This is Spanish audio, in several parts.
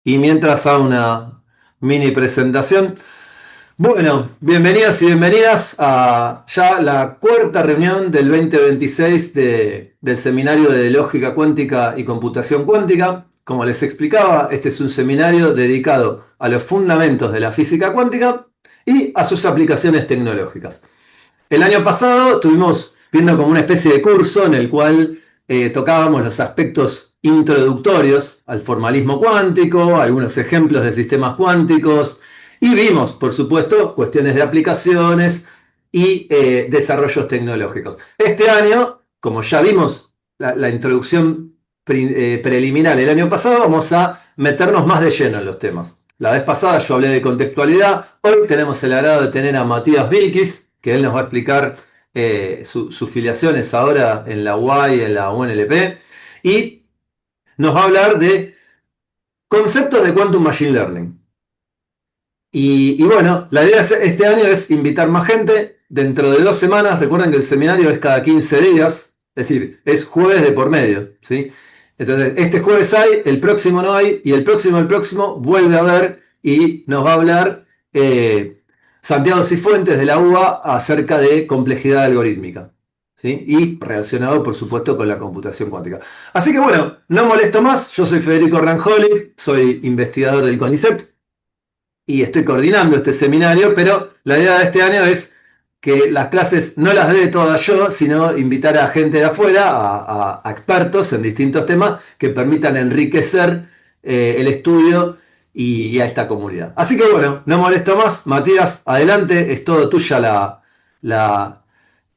Y mientras hago una mini presentación, bueno, bienvenidos y bienvenidas a ya la cuarta reunión del 2026 del Seminario de Lógica Cuántica y Computación Cuántica. Como les explicaba, este es un seminario dedicado a los fundamentos de la física cuántica y a sus aplicaciones tecnológicas. El año pasado estuvimos viendo como una especie de curso en el cual tocábamos los aspectos introductorios al formalismo cuántico, algunos ejemplos de sistemas cuánticos y vimos, por supuesto, cuestiones de aplicaciones y desarrollos tecnológicos. Este año, como ya vimos la introducción preliminar el año pasado, vamos a meternos más de lleno en los temas. La vez pasada yo hablé de contextualidad, hoy tenemos el agrado de tener a Matías Vilkis, que él nos va a explicar sus filiaciones ahora en la UAI y en la UNLP, y nos va a hablar de conceptos de Quantum Machine Learning. Y bueno, la idea este año es invitar más gente. Dentro de 2 semanas, recuerden que el seminario es cada 15 días, es decir, es jueves de por medio, ¿sí? Entonces, este jueves hay, el próximo no hay, y el próximo vuelve a haber y nos va a hablar Santiago Cifuentes de la UBA acerca de complejidad algorítmica, ¿sí? Y relacionado, por supuesto, con la computación cuántica. Así que bueno, no molesto más, yo soy Federico Ranjoli, soy investigador del CONICET y estoy coordinando este seminario, pero la idea de este año es que las clases no las dé todas yo, sino invitar a gente de afuera, a expertos en distintos temas que permitan enriquecer el estudio y a esta comunidad. Así que bueno, no molesto más. Matías, adelante, es todo tuya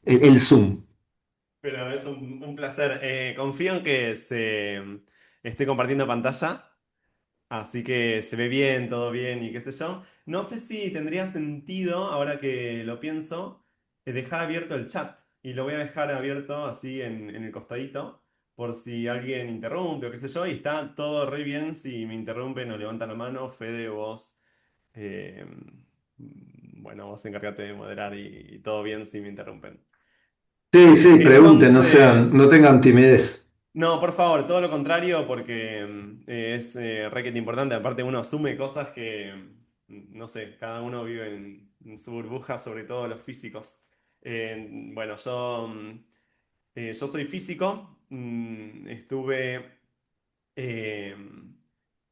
el Zoom. Pero es un placer. Confío en que esté compartiendo pantalla, así que se ve bien, todo bien y qué sé yo. No sé si tendría sentido, ahora que lo pienso, dejar abierto el chat. Y lo voy a dejar abierto así en el costadito, por si alguien interrumpe o qué sé yo. Y está todo re bien si me interrumpen o levantan la mano. Fede, vos, eh, bueno, vos encargate de moderar y todo bien si me interrumpen. Sí, sí, pregunten, no sean, no Entonces... tengan timidez. No, por favor, todo lo contrario, porque es requete importante. Aparte, uno asume cosas que, no sé, cada uno vive en su burbuja, sobre todo los físicos. Bueno, yo soy físico, eh,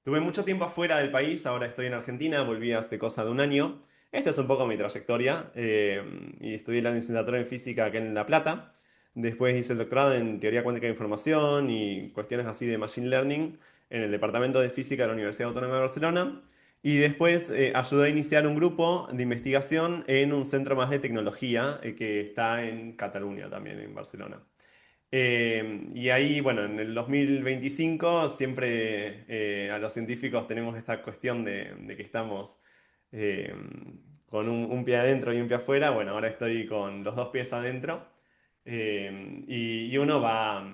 estuve mucho tiempo afuera del país, ahora estoy en Argentina, volví hace cosa de un año. Esta es un poco mi trayectoria, y estudié la licenciatura en física acá en La Plata. Después hice el doctorado en teoría cuántica de información y cuestiones así de machine learning en el Departamento de Física de la Universidad Autónoma de Barcelona. Y después ayudé a iniciar un grupo de investigación en un centro más de tecnología que está en Cataluña también, en Barcelona. Y ahí, bueno, en el 2025 siempre a los científicos tenemos esta cuestión de que estamos eh, con un pie adentro y un pie afuera. Bueno, ahora estoy con los dos pies adentro, y uno va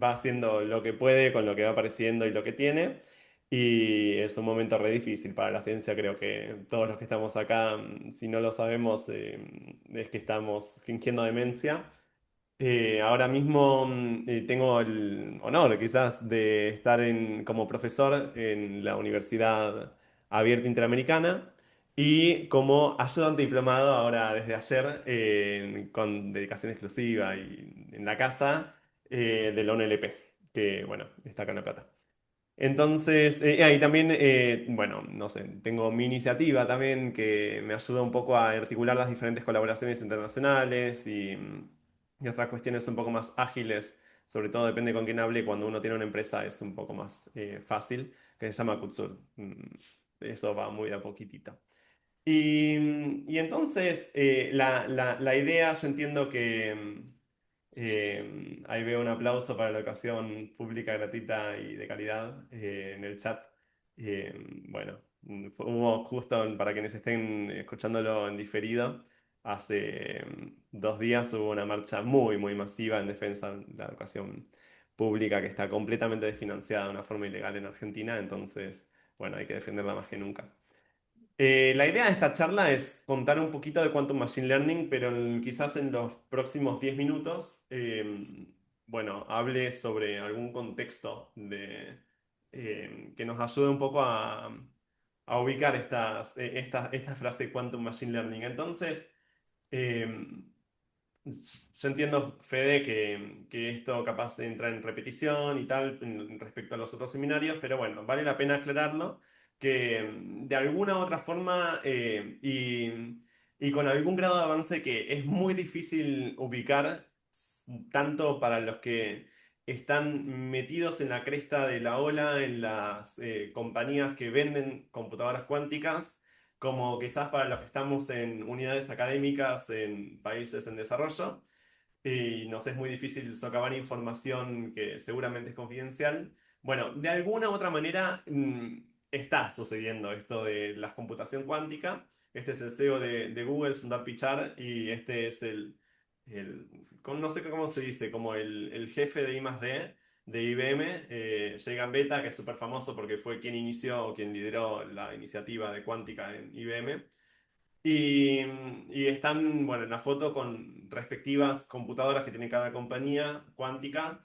haciendo lo que puede con lo que va apareciendo y lo que tiene. Y es un momento re difícil para la ciencia, creo que todos los que estamos acá, si no lo sabemos, es que estamos fingiendo demencia. Ahora mismo tengo el honor quizás de estar como profesor en la Universidad Abierta Interamericana y como ayudante diplomado ahora desde ayer, con dedicación exclusiva y en la casa de la UNLP, que bueno, está acá en La Plata. Entonces, y también, bueno, no sé, tengo mi iniciativa también que me ayuda un poco a articular las diferentes colaboraciones internacionales y otras cuestiones un poco más ágiles, sobre todo depende con quién hable, cuando uno tiene una empresa es un poco más fácil, que se llama Kutsur. Eso va muy de a poquitito. Y entonces, la idea, yo entiendo que ahí veo un aplauso para la educación pública, gratuita y de calidad en el chat. Bueno, hubo justo para quienes estén escuchándolo en diferido, hace 2 días hubo una marcha muy, muy masiva en defensa de la educación pública que está completamente desfinanciada de una forma ilegal en Argentina, entonces, bueno, hay que defenderla más que nunca. La idea de esta charla es contar un poquito de Quantum Machine Learning, pero quizás en los próximos 10 minutos, bueno, hable sobre algún contexto que nos ayude un poco a ubicar esta frase Quantum Machine Learning. Entonces, eh, yo entiendo, Fede, que esto capaz entra en repetición y tal respecto a los otros seminarios, pero bueno, vale la pena aclararlo, que de alguna u otra forma y con algún grado de avance que es muy difícil ubicar, tanto para los que están metidos en la cresta de la ola, en las compañías que venden computadoras cuánticas, como quizás para los que estamos en unidades académicas en países en desarrollo, y nos es muy difícil socavar información que seguramente es confidencial. Bueno, de alguna u otra manera está sucediendo esto de la computación cuántica. Este es el CEO de Google, Sundar Pichai, y este es no sé cómo se dice, como el jefe de I+D de IBM, Jay Gambetta, que es súper famoso porque fue quien inició o quien lideró la iniciativa de cuántica en IBM. Y, y están, bueno, en la foto con respectivas computadoras que tiene cada compañía cuántica,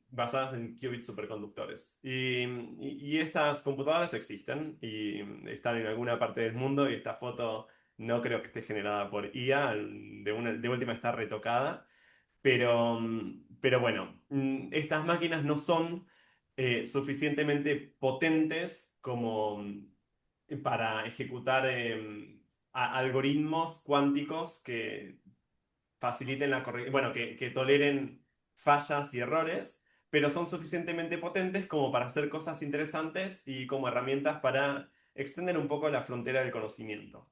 basadas en qubits superconductores. Y estas computadoras existen y están en alguna parte del mundo, y esta foto no creo que esté generada por IA, de última está retocada, pero bueno, estas máquinas no son suficientemente potentes como para ejecutar algoritmos cuánticos que faciliten bueno, que toleren fallas y errores, pero son suficientemente potentes como para hacer cosas interesantes y como herramientas para extender un poco la frontera del conocimiento.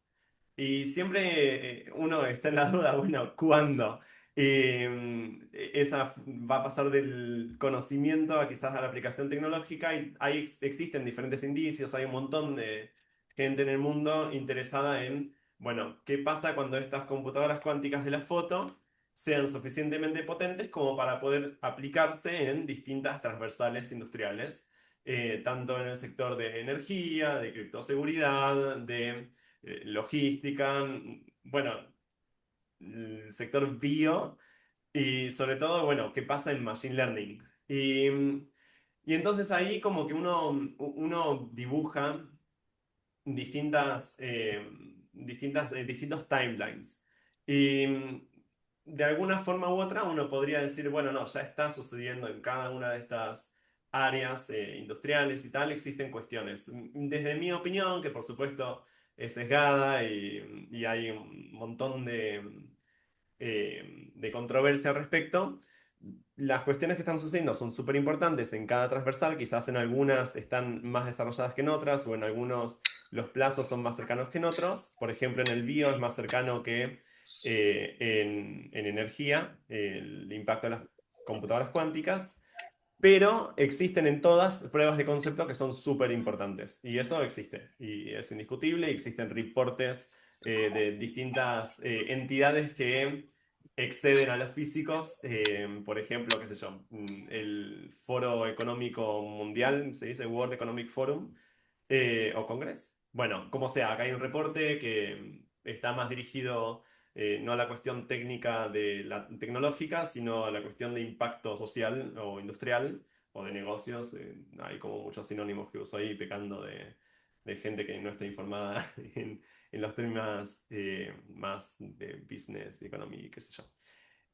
Y siempre uno está en la duda, bueno, ¿cuándo? Esa va a pasar del conocimiento a quizás a la aplicación tecnológica, y ahí existen diferentes indicios, hay un montón de gente en el mundo interesada en, bueno, ¿qué pasa cuando estas computadoras cuánticas de la foto sean suficientemente potentes como para poder aplicarse en distintas transversales industriales, tanto en el sector de energía, de criptoseguridad, de logística, bueno, el sector bio y sobre todo, bueno, qué pasa en Machine Learning. Y entonces ahí como que uno dibuja distintos timelines. Y de alguna forma u otra uno podría decir, bueno, no, ya está sucediendo en cada una de estas áreas industriales y tal, existen cuestiones. Desde mi opinión, que por supuesto es sesgada y hay un montón de controversia al respecto. Las cuestiones que están sucediendo son súper importantes en cada transversal, quizás en algunas están más desarrolladas que en otras, o en algunos los plazos son más cercanos que en otros. Por ejemplo, en el bio es más cercano que en energía, el impacto de las computadoras cuánticas, pero existen en todas pruebas de concepto que son súper importantes. Y eso existe, y es indiscutible. Y existen reportes de distintas entidades que exceden a los físicos. Por ejemplo, qué sé yo, el Foro Económico Mundial, se dice World Economic Forum, o Congress. Bueno, como sea, acá hay un reporte que está más dirigido no a la cuestión técnica de la tecnológica, sino a la cuestión de impacto social o industrial o de negocios. Hay como muchos sinónimos que uso ahí, pecando de gente que no está informada en los temas más de business, economy, qué sé yo.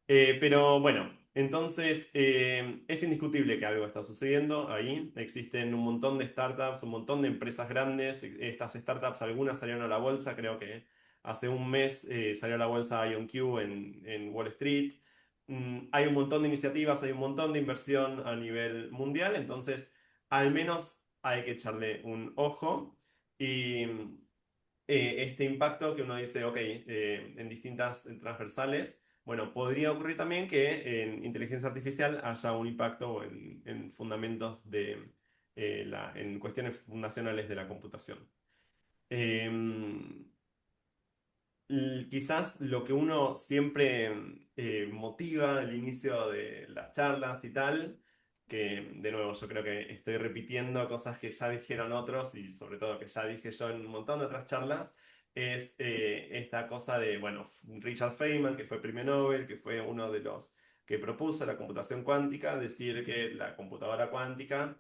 Pero bueno, entonces es indiscutible que algo está sucediendo ahí. Existen un montón de startups, un montón de empresas grandes. Estas startups, algunas salieron a la bolsa, creo que hace un mes salió a la bolsa IonQ en Wall Street. Hay un montón de iniciativas, hay un montón de inversión a nivel mundial, entonces al menos hay que echarle un ojo. Y este impacto que uno dice, ok, en distintas transversales, bueno, podría ocurrir también que en inteligencia artificial haya un impacto en fundamentos en cuestiones fundacionales de la computación. Em, Quizás lo que uno siempre motiva al inicio de las charlas y tal, que de nuevo yo creo que estoy repitiendo cosas que ya dijeron otros y sobre todo que ya dije yo en un montón de otras charlas, es esta cosa de, bueno, Richard Feynman, que fue premio Nobel, que fue uno de los que propuso la computación cuántica, decir que la computadora cuántica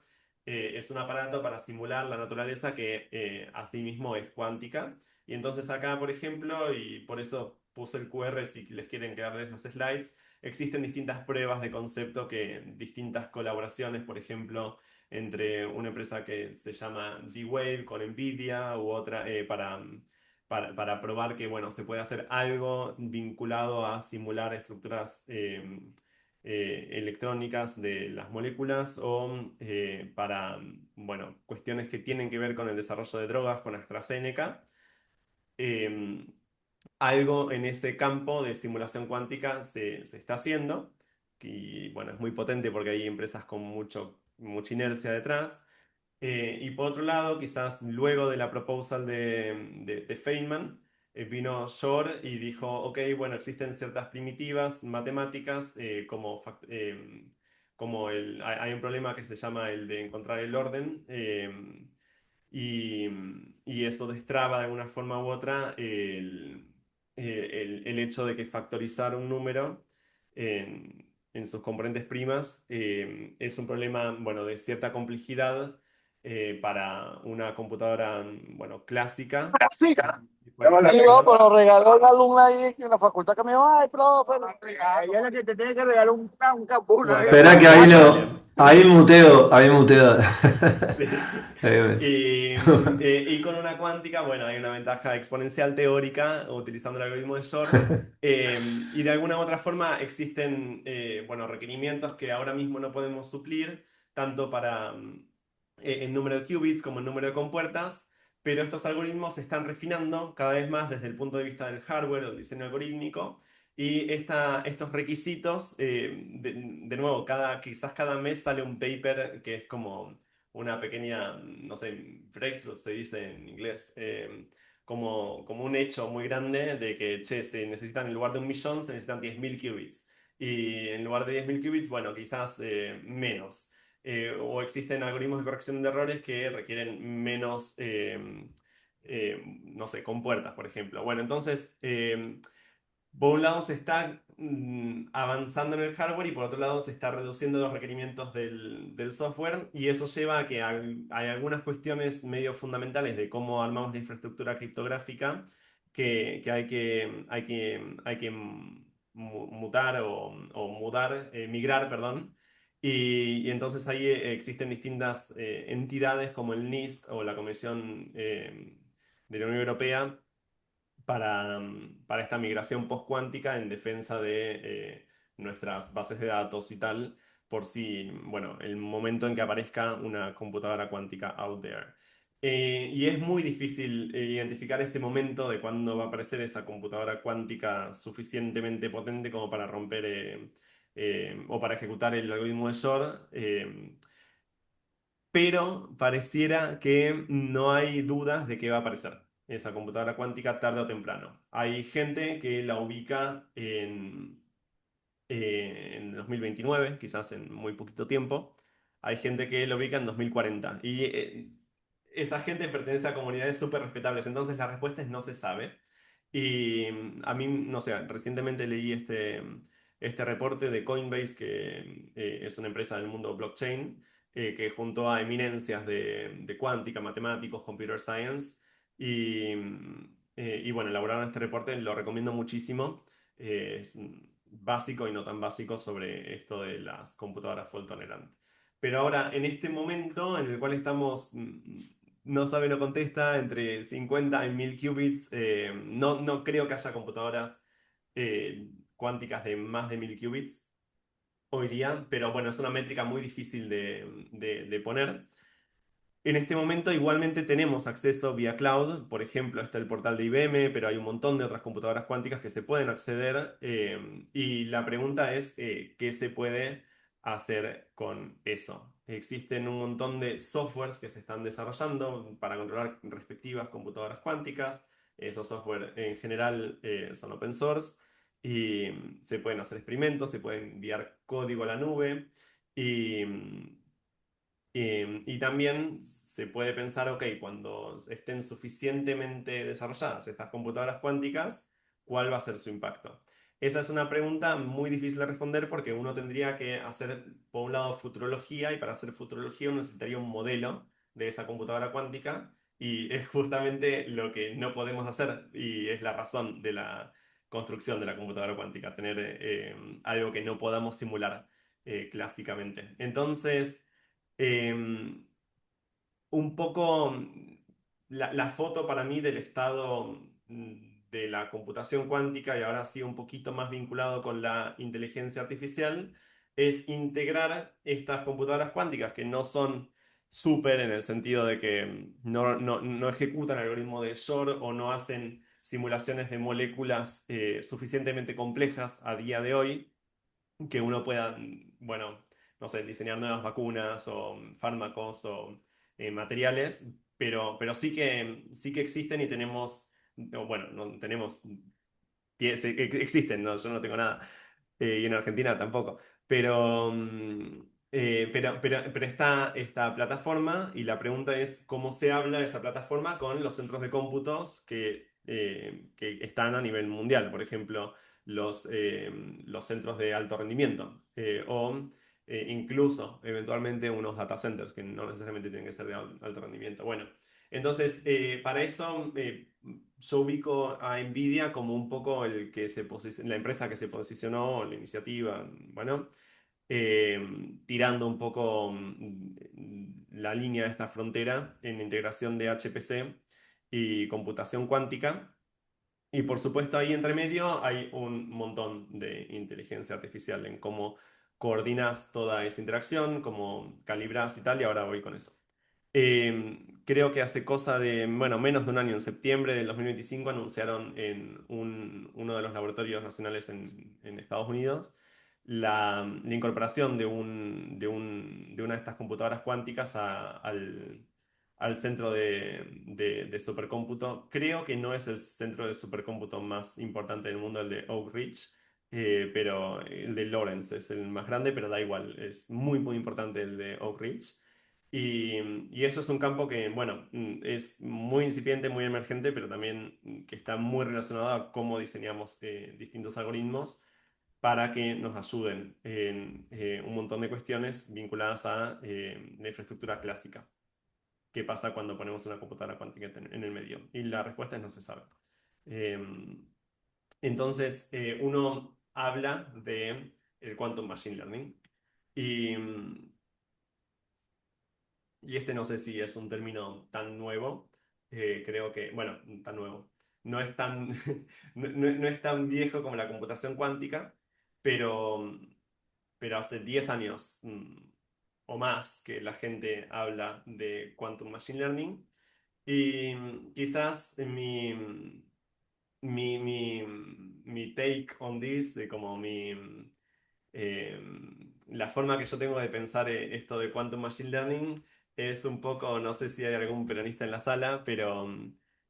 es un aparato para simular la naturaleza que asimismo es cuántica. Y entonces acá, por ejemplo, y por eso puse el QR si les quieren quedarles los slides, existen distintas pruebas de concepto que distintas colaboraciones, por ejemplo, entre una empresa que se llama D-Wave con NVIDIA u otra para probar que bueno, se puede hacer algo vinculado a simular estructuras electrónicas de las moléculas o para bueno, cuestiones que tienen que ver con el desarrollo de drogas con AstraZeneca. Eh, Algo en ese campo de simulación cuántica se está haciendo, y bueno, es muy potente porque hay empresas con mucha inercia detrás. Y por otro lado, quizás luego de la proposal de Feynman, vino Shor y dijo, ok, bueno, existen ciertas primitivas matemáticas hay un problema que se llama el de encontrar el orden. Y, y eso destraba de alguna forma u otra el hecho de que factorizar un número en sus componentes primas es un problema, bueno, de cierta complejidad para una computadora, bueno, clásica. Clásica. Bueno, Y yo, pero regaló una alumna ahí en la facultad que me dijo, ay, profe, ella es la que te tiene que regalar un campus. bueno, tal Espera cual, que tal cual, William. ahí muteo, ahí muteo. Sí. Ahí me- Y con una cuántica, bueno, hay una ventaja exponencial teórica utilizando el algoritmo de Shor. Y de alguna u otra forma existen, bueno, requerimientos que ahora mismo no podemos suplir, tanto para el número de qubits como el número de compuertas, pero estos algoritmos se están refinando cada vez más desde el punto de vista del hardware o del diseño algorítmico. Y estos requisitos, de nuevo, quizás cada mes sale un paper que es como una pequeña, no sé, breakthrough se dice en inglés, como un hecho muy grande de que, che, se necesitan, en lugar de 1 millón, se necesitan 10.000 qubits. Y en lugar de 10.000 qubits, bueno, quizás menos. O existen algoritmos de corrección de errores que requieren menos, no sé, compuertas, por ejemplo. Bueno, entonces, por un lado se está avanzando en el hardware y por otro lado se está reduciendo los requerimientos del software, y eso lleva a que hay algunas cuestiones medio fundamentales de cómo armamos la infraestructura criptográfica que hay que mutar o migrar, perdón. Y entonces ahí existen distintas entidades como el NIST o la Comisión de la Unión Europea para esta migración postcuántica en defensa de nuestras bases de datos y tal, por si, bueno, el momento en que aparezca una computadora cuántica out there. Y es muy difícil identificar ese momento de cuándo va a aparecer esa computadora cuántica suficientemente potente como para romper o para ejecutar el algoritmo de Shor. Pero pareciera que no hay dudas de que va a aparecer esa computadora cuántica tarde o temprano. Hay gente que la ubica en 2029, quizás en muy poquito tiempo. Hay gente que la ubica en 2040. Y esa gente pertenece a comunidades súper respetables, entonces la respuesta es no se sabe. Y a mí, no sé, recientemente leí este reporte de Coinbase, que es una empresa del mundo blockchain, que juntó a eminencias de cuántica, matemáticos, computer science, y bueno, elaboraron este reporte, lo recomiendo muchísimo. Es básico y no tan básico sobre esto de las computadoras fault tolerant. Pero ahora, en este momento en el cual estamos, no sabe, no contesta, entre 50 y 1000 qubits, no creo que haya computadoras cuánticas de más de 1000 qubits hoy día, pero bueno, es una métrica muy difícil de poner. En este momento igualmente tenemos acceso vía cloud, por ejemplo, está el portal de IBM, pero hay un montón de otras computadoras cuánticas que se pueden acceder, y la pregunta es, ¿qué se puede hacer con eso? Existen un montón de softwares que se están desarrollando para controlar respectivas computadoras cuánticas. Esos software en general son open source y se pueden hacer experimentos, se puede enviar código a la nube. Y, y también se puede pensar, ok, cuando estén suficientemente desarrolladas estas computadoras cuánticas, ¿cuál va a ser su impacto? esa es una pregunta muy difícil de responder porque uno tendría que hacer, por un lado, futurología, y para hacer futurología uno necesitaría un modelo de esa computadora cuántica, y es justamente lo que no podemos hacer, y es la razón de la construcción de la computadora cuántica, tener algo que no podamos simular clásicamente. Entonces, em, un poco la foto para mí del estado de la computación cuántica, y ahora sí un poquito más vinculado con la inteligencia artificial, es integrar estas computadoras cuánticas que no son súper en el sentido de que no ejecutan algoritmos de Shor o no hacen simulaciones de moléculas suficientemente complejas a día de hoy, que uno pueda, bueno, no sé, diseñar nuevas vacunas o fármacos o materiales, pero sí que existen y tenemos, o bueno, no tenemos, existen, no, yo no tengo nada, y en Argentina tampoco, pero, pero está esta plataforma, y la pregunta es cómo se habla de esa plataforma con los centros de cómputos que están a nivel mundial, por ejemplo, los centros de alto rendimiento, o incluso eventualmente unos data centers que no necesariamente tienen que ser de alto rendimiento. Bueno, entonces para eso yo ubico a Nvidia como un poco la empresa que se posicionó, la iniciativa, bueno, tirando un poco la línea de esta frontera en integración de HPC y computación cuántica. Y por supuesto ahí entre medio hay un montón de inteligencia artificial en cómo coordinas toda esa interacción, cómo calibras y tal, y ahora voy con eso. Creo que hace cosa de, bueno, menos de un año, en septiembre del 2025, anunciaron en uno de los laboratorios nacionales en Estados Unidos la incorporación de una de estas computadoras cuánticas al centro de supercómputo. Creo que no es el centro de supercómputo más importante del mundo, el de Oak Ridge, pero el de Lawrence es el más grande, pero da igual, es muy, muy importante el de Oak Ridge. Y eso es un campo que, bueno, es muy incipiente, muy emergente, pero también que está muy relacionado a cómo diseñamos distintos algoritmos para que nos ayuden en un montón de cuestiones vinculadas a la infraestructura clásica. ¿Qué pasa cuando ponemos una computadora cuántica en el medio? Y la respuesta es no se sabe. Eh, entonces, uno habla de el quantum machine learning, y, y este no sé si es un término tan nuevo. Creo que, bueno, tan nuevo. No es tan, no es tan viejo como la computación cuántica, pero, pero hace 10 años o más que la gente habla de quantum machine learning. Y quizás mi take on this, de como eh, la forma que yo tengo de pensar esto de Quantum Machine Learning, es un poco, no sé si hay algún peronista en la sala, pero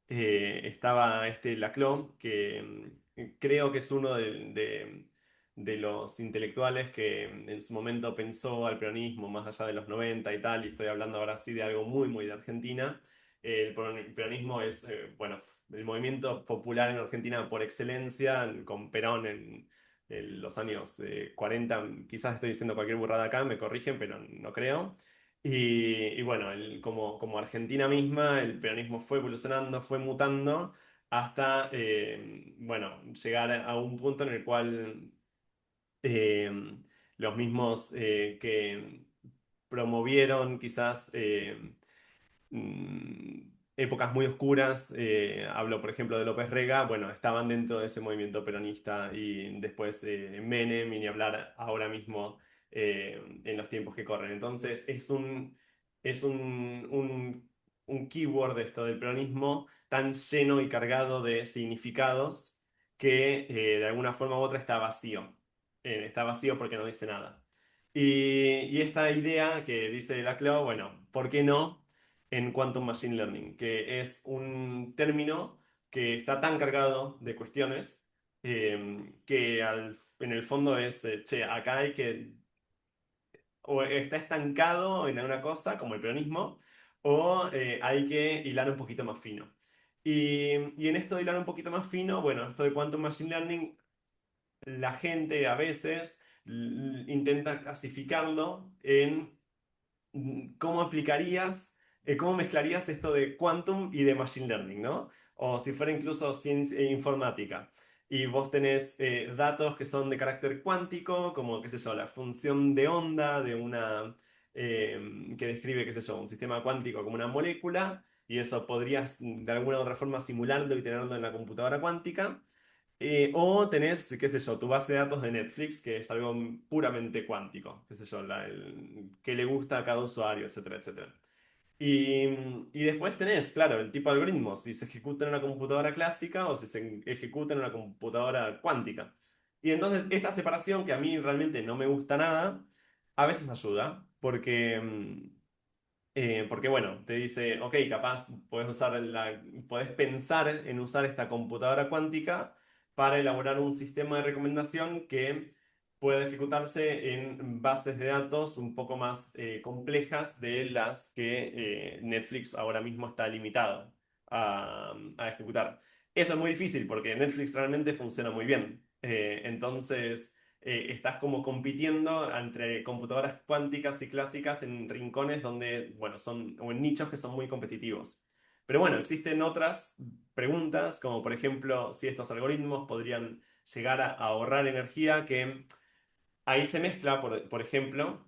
estaba este Laclau, que creo que es uno de los intelectuales que en su momento pensó al peronismo más allá de los 90 y tal, y estoy hablando ahora sí de algo muy, muy de Argentina. El peronismo es, bueno, el movimiento popular en Argentina por excelencia, con Perón en los años 40, quizás estoy diciendo cualquier burrada acá, me corrigen, pero no creo. Y bueno, como Argentina misma, el peronismo fue evolucionando, fue mutando, hasta, bueno, llegar a un punto en el cual eh, los mismos que promovieron quizás épocas muy oscuras, hablo por ejemplo de López Rega, bueno, estaban dentro de ese movimiento peronista, y después Menem, y ni hablar ahora mismo en los tiempos que corren. Entonces es un keyword de esto del peronismo tan lleno y cargado de significados que de alguna forma u otra está vacío. Está vacío porque no dice nada. Y esta idea que dice Laclau, bueno, ¿por qué no en Quantum Machine Learning? Que es un término que está tan cargado de cuestiones que en el fondo es, che, acá hay que, o está estancado en alguna cosa, como el peronismo, o hay que hilar un poquito más fino. Y en esto de hilar un poquito más fino, bueno, esto de Quantum Machine Learning la gente a veces intenta clasificarlo en cómo aplicarías, cómo mezclarías esto de quantum y de machine learning, ¿no? O si fuera incluso ciencia, informática. Y vos tenés datos que son de carácter cuántico, como, qué sé yo, la función de onda de una, que describe, qué sé yo, un sistema cuántico como una molécula, y eso podrías de alguna u otra forma simularlo y tenerlo en la computadora cuántica. O tenés, qué sé yo, tu base de datos de Netflix, que es algo puramente cuántico, qué sé yo, que le gusta a cada usuario, etcétera, etcétera. Y, y después tenés, claro, el tipo de algoritmo, si se ejecuta en una computadora clásica o si se ejecuta en una computadora cuántica. Y entonces esta separación, que a mí realmente no me gusta nada, a veces ayuda, porque bueno, te dice, ok, capaz podés pensar en usar esta computadora cuántica para elaborar un sistema de recomendación que pueda ejecutarse en bases de datos un poco más complejas de las que Netflix ahora mismo está limitado a ejecutar. Eso es muy difícil porque Netflix realmente funciona muy bien. Entonces estás como compitiendo entre computadoras cuánticas y clásicas en rincones donde, bueno, o en nichos que son muy competitivos. Pero bueno, existen otras preguntas, como por ejemplo, si estos algoritmos podrían llegar a ahorrar energía, que ahí se mezcla, por ejemplo,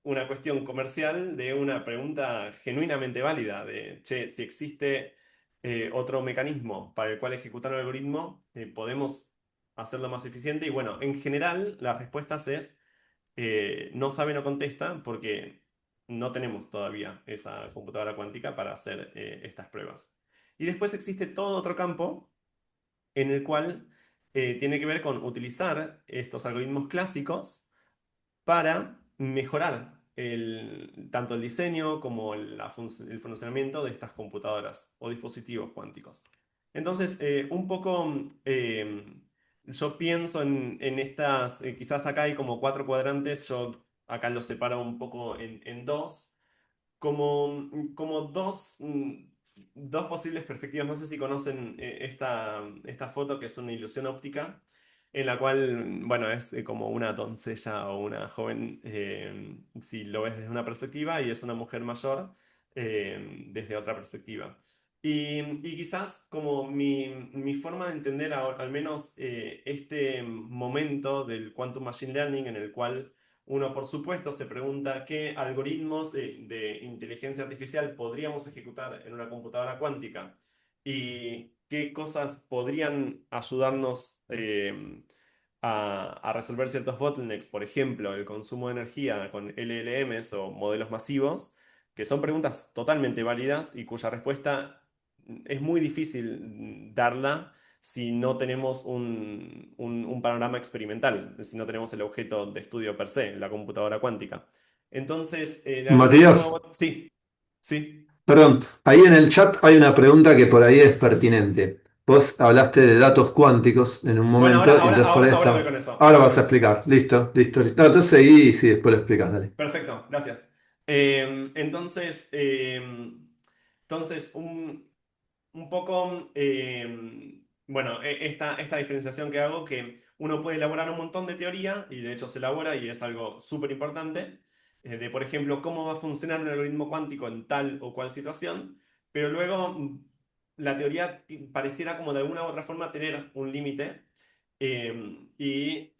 una cuestión comercial de una pregunta genuinamente válida de, che, si existe otro mecanismo para el cual ejecutar un algoritmo, podemos hacerlo más eficiente. Y bueno, en general, las respuestas es no sabe, no contesta, porque no tenemos todavía esa computadora cuántica para hacer estas pruebas. Y después existe todo otro campo en el cual tiene que ver con utilizar estos algoritmos clásicos para mejorar tanto el diseño como el funcionamiento de estas computadoras o dispositivos cuánticos. Entonces, un poco yo pienso en estas, quizás acá hay como cuatro cuadrantes, yo acá los separo un poco en dos como dos posibles perspectivas. No sé si conocen esta foto que es una ilusión óptica, en la cual, bueno, es como una doncella o una joven, si lo ves desde una perspectiva, y es una mujer mayor desde otra perspectiva. Y quizás como mi forma de entender al menos este momento del Quantum Machine Learning en el cual uno, por supuesto, se pregunta qué algoritmos de inteligencia artificial podríamos ejecutar en una computadora cuántica y qué cosas podrían ayudarnos a resolver ciertos bottlenecks, por ejemplo, el consumo de energía con LLMs o modelos masivos, que son preguntas totalmente válidas y cuya respuesta es muy difícil darla si no tenemos un panorama experimental, si no tenemos el objeto de estudio per se, la computadora cuántica. Entonces, de alguna forma, Matías, sí, sí. perdón, ahí en el chat hay una pregunta que por ahí es pertinente. Vos hablaste de datos cuánticos en un Bueno, momento, y entonces por ahí ahora voy está. con eso, Ahora ahora voy vas con a eso. explicar. Listo, listo, listo. No, entonces seguí y sí, después lo explicas, dale. Perfecto, gracias. Entonces, entonces un poco, bueno, esta diferenciación que hago, que uno puede elaborar un montón de teoría, y de hecho se elabora y es algo súper importante, de por ejemplo, cómo va a funcionar un algoritmo cuántico en tal o cual situación, pero luego la teoría pareciera como de alguna u otra forma tener un límite, y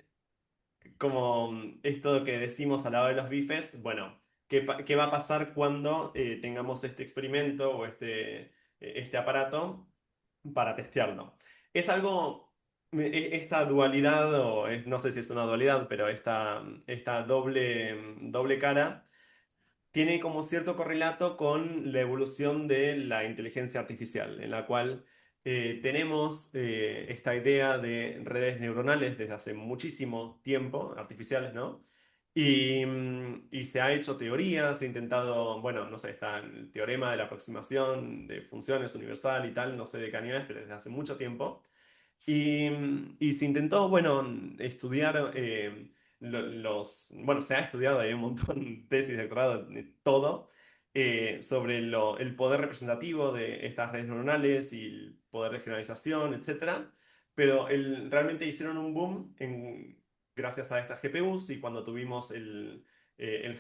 como esto que decimos al lado de los bifes, bueno, ¿qué va a pasar cuando tengamos este experimento o este aparato para testearlo? Es algo, esta dualidad, no sé si es una dualidad, pero esta doble cara tiene como cierto correlato con la evolución de la inteligencia artificial, en la cual tenemos esta idea de redes neuronales desde hace muchísimo tiempo, artificiales, ¿no? Y se ha hecho teoría, se ha intentado, bueno, no sé, está el teorema de la aproximación de funciones universal y tal, no sé de qué año es, pero desde hace mucho tiempo. Y se intentó, bueno, estudiar bueno, se ha estudiado, hay un montón, tesis, doctorado, de todo, sobre el poder representativo de estas redes neuronales y el poder de generalización, etcétera, pero realmente hicieron un boom gracias a estas GPUs y cuando tuvimos el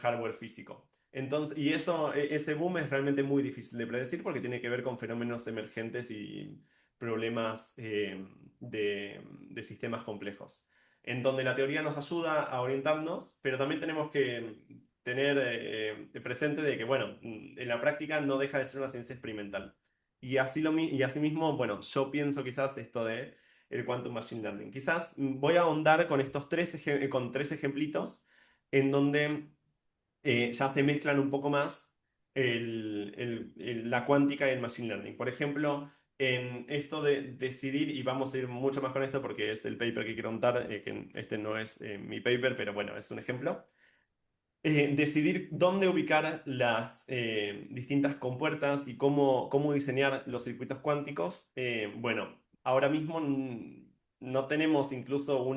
hardware físico. Entonces, y ese boom es realmente muy difícil de predecir porque tiene que ver con fenómenos emergentes y problemas de sistemas complejos, en donde la teoría nos ayuda a orientarnos, pero también tenemos que tener presente de que, bueno, en la práctica no deja de ser una ciencia experimental. Y asimismo, bueno, yo pienso quizás esto de el Quantum Machine Learning. Quizás voy a ahondar con estos con tres ejemplitos en donde ya se mezclan un poco más la cuántica y el Machine Learning. Por ejemplo, en esto de decidir, y vamos a ir mucho más con esto porque es el paper que quiero contar, que este no es mi paper, pero bueno, es un ejemplo. Decidir dónde ubicar las distintas compuertas y cómo diseñar los circuitos cuánticos. Bueno, ahora mismo no tenemos incluso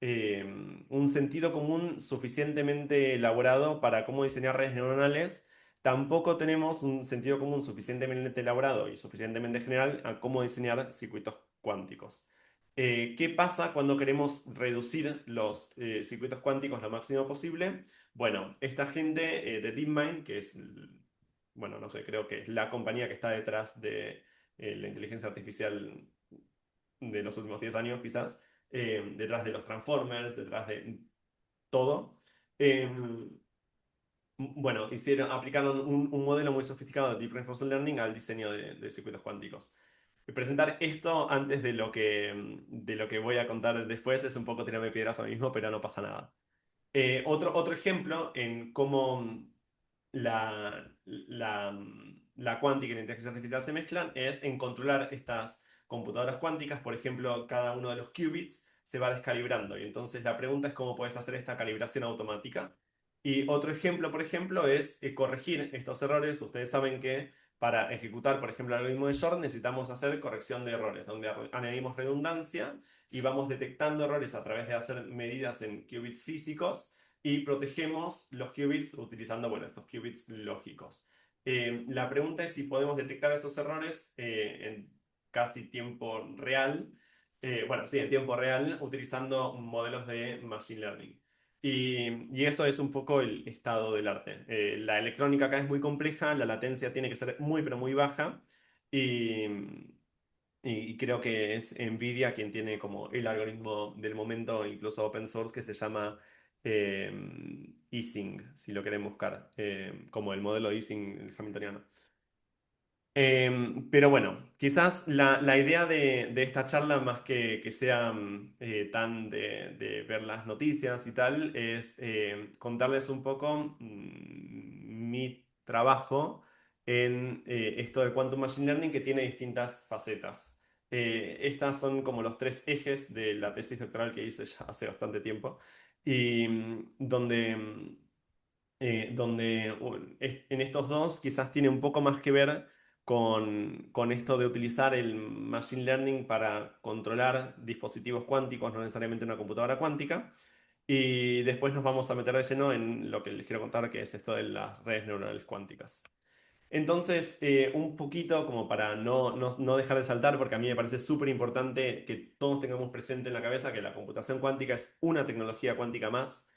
eh, un sentido común suficientemente elaborado para cómo diseñar redes neuronales. Tampoco tenemos un sentido común suficientemente elaborado y suficientemente general a cómo diseñar circuitos cuánticos. ¿Qué pasa cuando queremos reducir los circuitos cuánticos lo máximo posible? Bueno, esta gente de DeepMind, que es, bueno, no sé, creo que es la compañía que está detrás de la inteligencia artificial de los últimos 10 años, quizás, detrás de los Transformers, detrás de todo. eh, bueno, aplicaron un modelo muy sofisticado de Deep Reinforcement Learning al diseño de circuitos cuánticos. Presentar esto antes de lo que voy a contar después es un poco tirarme piedras a mí mismo, pero no pasa nada. Otro ejemplo en cómo la cuántica y la inteligencia artificial se mezclan es en controlar estas computadoras cuánticas. Por ejemplo, cada uno de los qubits se va descalibrando y entonces la pregunta es cómo puedes hacer esta calibración automática. Y otro ejemplo, por ejemplo, es corregir estos errores. Ustedes saben que para ejecutar, por ejemplo, el algoritmo de Shor necesitamos hacer corrección de errores, donde añadimos redundancia y vamos detectando errores a través de hacer medidas en qubits físicos y protegemos los qubits utilizando, bueno, estos qubits lógicos. La pregunta es si podemos detectar esos errores en casi tiempo real, bueno, sí, en tiempo real, utilizando modelos de Machine Learning. Y eso es un poco el estado del arte. La electrónica acá es muy compleja, la latencia tiene que ser muy, pero muy baja. Y, y creo que es NVIDIA quien tiene como el algoritmo del momento, incluso open source, que se llama eh, Ising, si lo quieren buscar, como el modelo de Ising el hamiltoniano. Pero bueno, quizás la idea de esta charla, más que sea tan de ver las noticias y tal, es contarles un poco mi trabajo en esto del Quantum Machine Learning, que tiene distintas facetas. Estas son como los tres ejes de la tesis doctoral que hice ya hace bastante tiempo y donde en estos dos quizás tiene un poco más que ver con esto de utilizar el Machine Learning para controlar dispositivos cuánticos, no necesariamente una computadora cuántica. Y después nos vamos a meter de lleno en lo que les quiero contar, que es esto de las redes neuronales cuánticas. Entonces, un poquito como para no dejar de saltar, porque a mí me parece súper importante que todos tengamos presente en la cabeza que la computación cuántica es una tecnología cuántica más,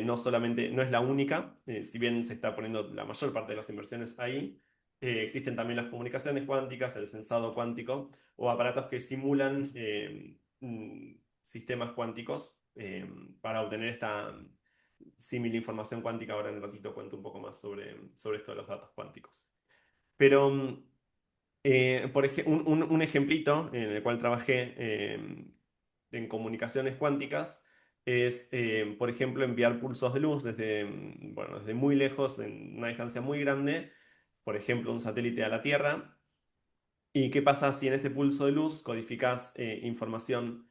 no solamente, no es la única, si bien se está poniendo la mayor parte de las inversiones ahí, existen también las comunicaciones cuánticas, el sensado cuántico, o aparatos que simulan sistemas cuánticos para obtener esta símil información cuántica. Ahora en un ratito cuento un poco más sobre esto de los datos cuánticos. Pero, por ejemplo, un ejemplito en el cual trabajé en comunicaciones cuánticas es, por ejemplo, enviar pulsos de luz bueno, desde muy lejos, en una distancia muy grande, por ejemplo, un satélite a la Tierra. ¿Y qué pasa si en ese pulso de luz codificas información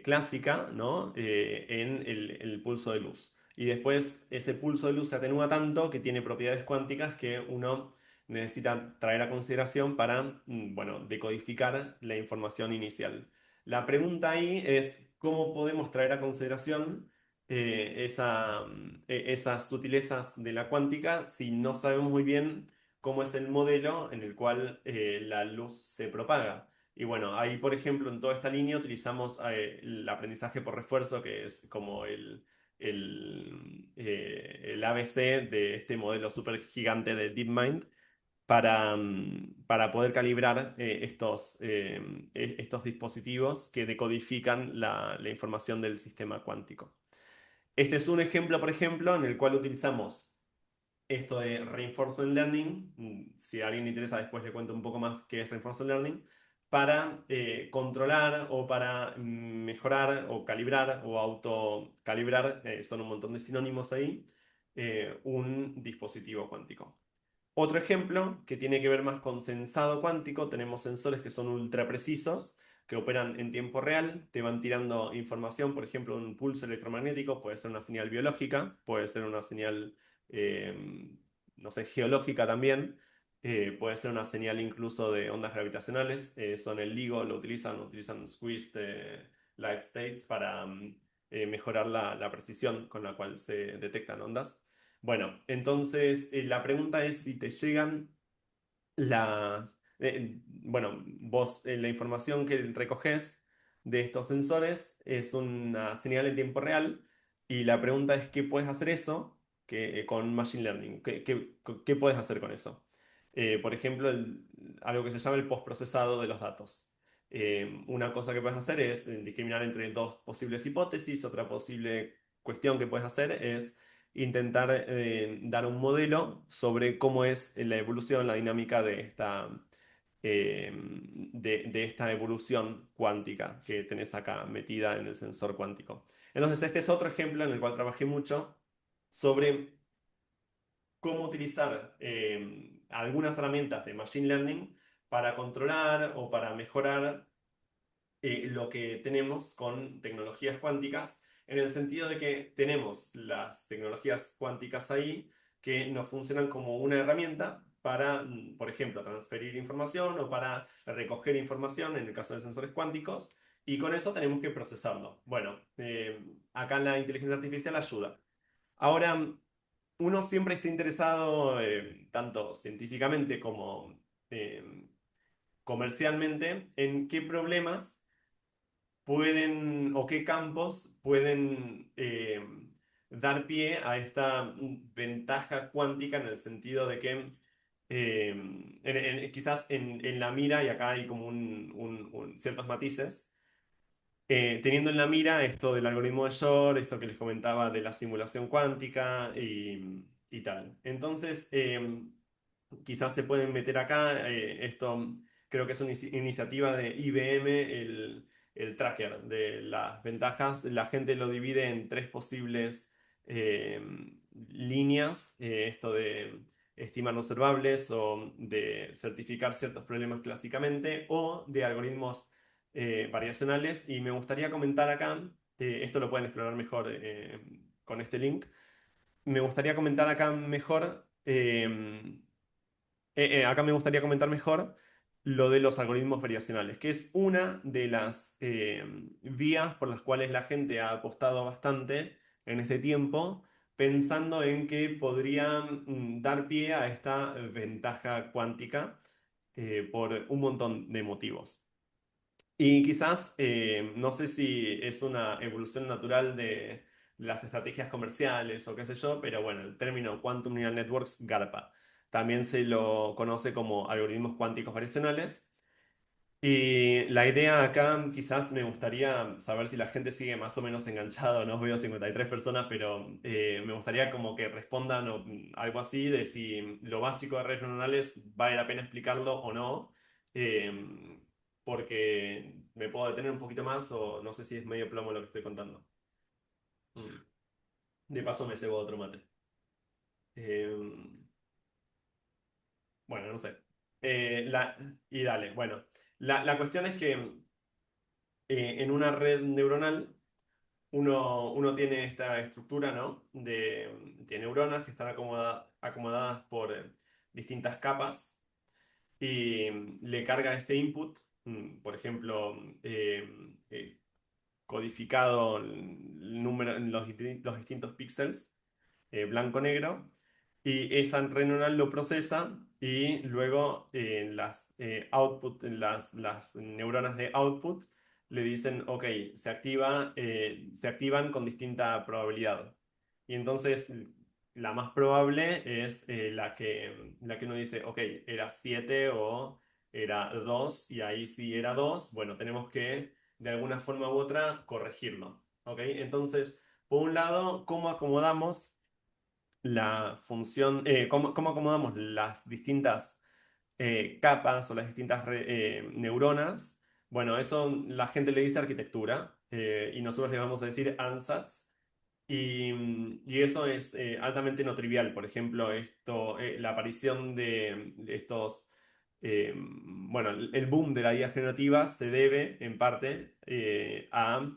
clásica, ¿no? En el pulso de luz? Y después ese pulso de luz se atenúa tanto que tiene propiedades cuánticas que uno necesita traer a consideración para, bueno, decodificar la información inicial. La pregunta ahí es cómo podemos traer a consideración esas sutilezas de la cuántica si no sabemos muy bien cómo es el modelo en el cual la luz se propaga. Y bueno, ahí, por ejemplo, en toda esta línea utilizamos el aprendizaje por refuerzo, que es como el ABC de este modelo súper gigante de DeepMind para poder calibrar estos dispositivos que decodifican la información del sistema cuántico. Este es un ejemplo, por ejemplo, en el cual utilizamos esto de Reinforcement Learning. Si a alguien le interesa, después le cuento un poco más qué es Reinforcement Learning, para controlar o para mejorar o calibrar o autocalibrar, son un montón de sinónimos ahí, un dispositivo cuántico. Otro ejemplo que tiene que ver más con sensado cuántico, tenemos sensores que son ultra precisos, que operan en tiempo real, te van tirando información, por ejemplo, un pulso electromagnético, puede ser una señal biológica, puede ser una señal, eh, no sé, geológica también, puede ser una señal incluso de ondas gravitacionales, son el LIGO, utilizan Squeezed Light States para mejorar la precisión con la cual se detectan ondas. Bueno, entonces la pregunta es si te llegan bueno, vos la información que recoges de estos sensores es una señal en tiempo real y la pregunta es ¿qué puedes hacer eso con Machine Learning? ¿Qué puedes hacer con eso? Por ejemplo, algo que se llama el postprocesado de los datos. Una cosa que puedes hacer es discriminar entre dos posibles hipótesis. Otra posible cuestión que puedes hacer es intentar dar un modelo sobre cómo es la evolución, la dinámica de esta evolución cuántica que tenés acá metida en el sensor cuántico. Entonces, este es otro ejemplo en el cual trabajé mucho sobre cómo utilizar algunas herramientas de Machine Learning para controlar o para mejorar lo que tenemos con tecnologías cuánticas, en el sentido de que tenemos las tecnologías cuánticas ahí que nos funcionan como una herramienta para, por ejemplo, transferir información o para recoger información en el caso de sensores cuánticos, y con eso tenemos que procesarlo. Bueno, acá la inteligencia artificial ayuda. Ahora, uno siempre está interesado, tanto científicamente como comercialmente, en qué problemas pueden o qué campos pueden dar pie a esta ventaja cuántica, en el sentido de que quizás en la mira, y acá hay como ciertos matices, teniendo en la mira esto del algoritmo de Shor, esto que les comentaba de la simulación cuántica y tal. Entonces, quizás se pueden meter acá, esto creo que es una iniciativa de IBM, el tracker de las ventajas. La gente lo divide en tres posibles eh, líneas, esto de estimar no observables o de certificar ciertos problemas clásicamente o de algoritmos variacionales. Y me gustaría comentar acá, esto lo pueden explorar mejor con este link. Me gustaría comentar acá mejor, acá me gustaría comentar mejor lo de los algoritmos variacionales, que es una de las vías por las cuales la gente ha apostado bastante en este tiempo, pensando en que podrían dar pie a esta ventaja cuántica por un montón de motivos. Y quizás, no sé si es una evolución natural de las estrategias comerciales o qué sé yo, pero bueno, el término Quantum Neural Networks garpa. También se lo conoce como algoritmos cuánticos variacionales. Y la idea acá, quizás me gustaría saber si la gente sigue más o menos enganchado. No veo 53 personas, pero me gustaría como que respondan algo así de si lo básico de redes neuronales vale la pena explicarlo o no. Porque me puedo detener un poquito más o no sé si es medio plomo lo que estoy contando. Mm. De paso me llevo otro mate. Eh, bueno, no sé. Y dale, bueno. La cuestión es que en una red neuronal uno tiene esta estructura, ¿no? De neuronas que están acomodadas por distintas capas y le carga este input, por ejemplo, codificado el número en los distintos píxeles, blanco-negro, y esa red neuronal lo procesa y luego las neuronas de output le dicen, ok, se activan con distinta probabilidad. Y entonces la más probable es la que uno dice, ok, era 7 o era 2 y ahí si era 2 bueno, tenemos que de alguna forma u otra corregirlo. ¿Ok? Entonces, por un lado, ¿cómo acomodamos la función, cómo acomodamos las distintas capas o las distintas neuronas? Bueno, eso la gente le dice arquitectura y nosotros le vamos a decir ansatz. Y eso es altamente no trivial. Por ejemplo, la aparición de estos, bueno, el boom de la IA generativa se debe en parte a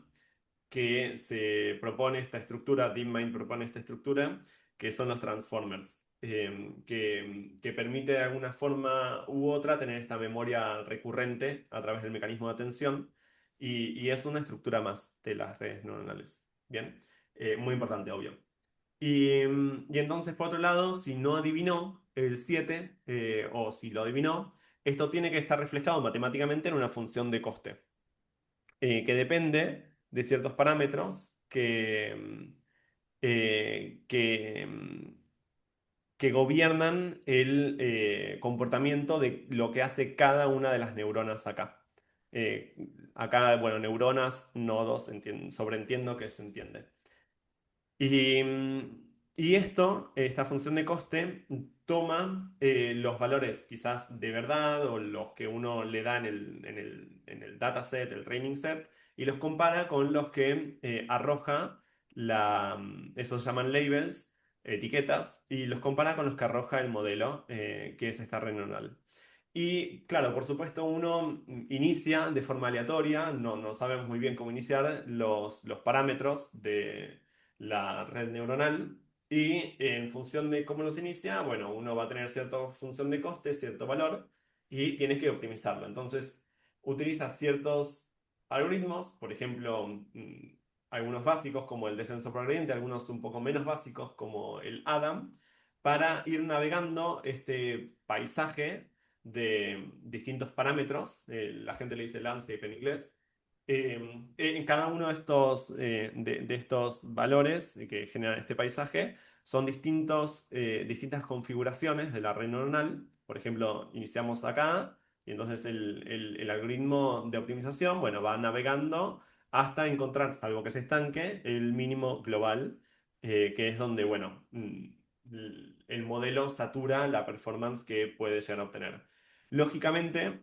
que se propone esta estructura, DeepMind propone esta estructura, que son los transformers, que permite de alguna forma u otra tener esta memoria recurrente a través del mecanismo de atención, y es una estructura más de las redes neuronales. Bien, muy importante, obvio. Y entonces, por otro lado, si no adivinó el 7 o si lo adivinó, esto tiene que estar reflejado matemáticamente en una función de coste que depende de ciertos parámetros eh, que, mm, que gobiernan el comportamiento de lo que hace cada una de las neuronas acá. Eh, Acá, bueno, neuronas, nodos, sobreentiendo que se entiende. Y esta función de coste, toma los valores quizás de verdad o los que uno le da en el dataset, el training set, y los compara con los que arroja eso se llaman labels, etiquetas, y los compara con los que arroja el modelo, que es esta red neuronal. Y claro, por supuesto, uno inicia de forma aleatoria, no sabemos muy bien cómo iniciar los parámetros de la red neuronal y en función de cómo los inicia, bueno, uno va a tener cierta función de coste, cierto valor y tienes que optimizarlo. Entonces, utiliza ciertos algoritmos, por ejemplo, algunos básicos como el descenso progrediente, algunos un poco menos básicos como el ADAM, para ir navegando este paisaje de distintos parámetros, la gente le dice landscape en inglés, en cada uno de estos valores que generan este paisaje son distintas configuraciones de la red neuronal. Por ejemplo, iniciamos acá y entonces el algoritmo de optimización, bueno, va navegando hasta encontrar, salvo que se estanque, el mínimo global, que es donde, bueno, el modelo satura la performance que puede llegar a obtener. Lógicamente,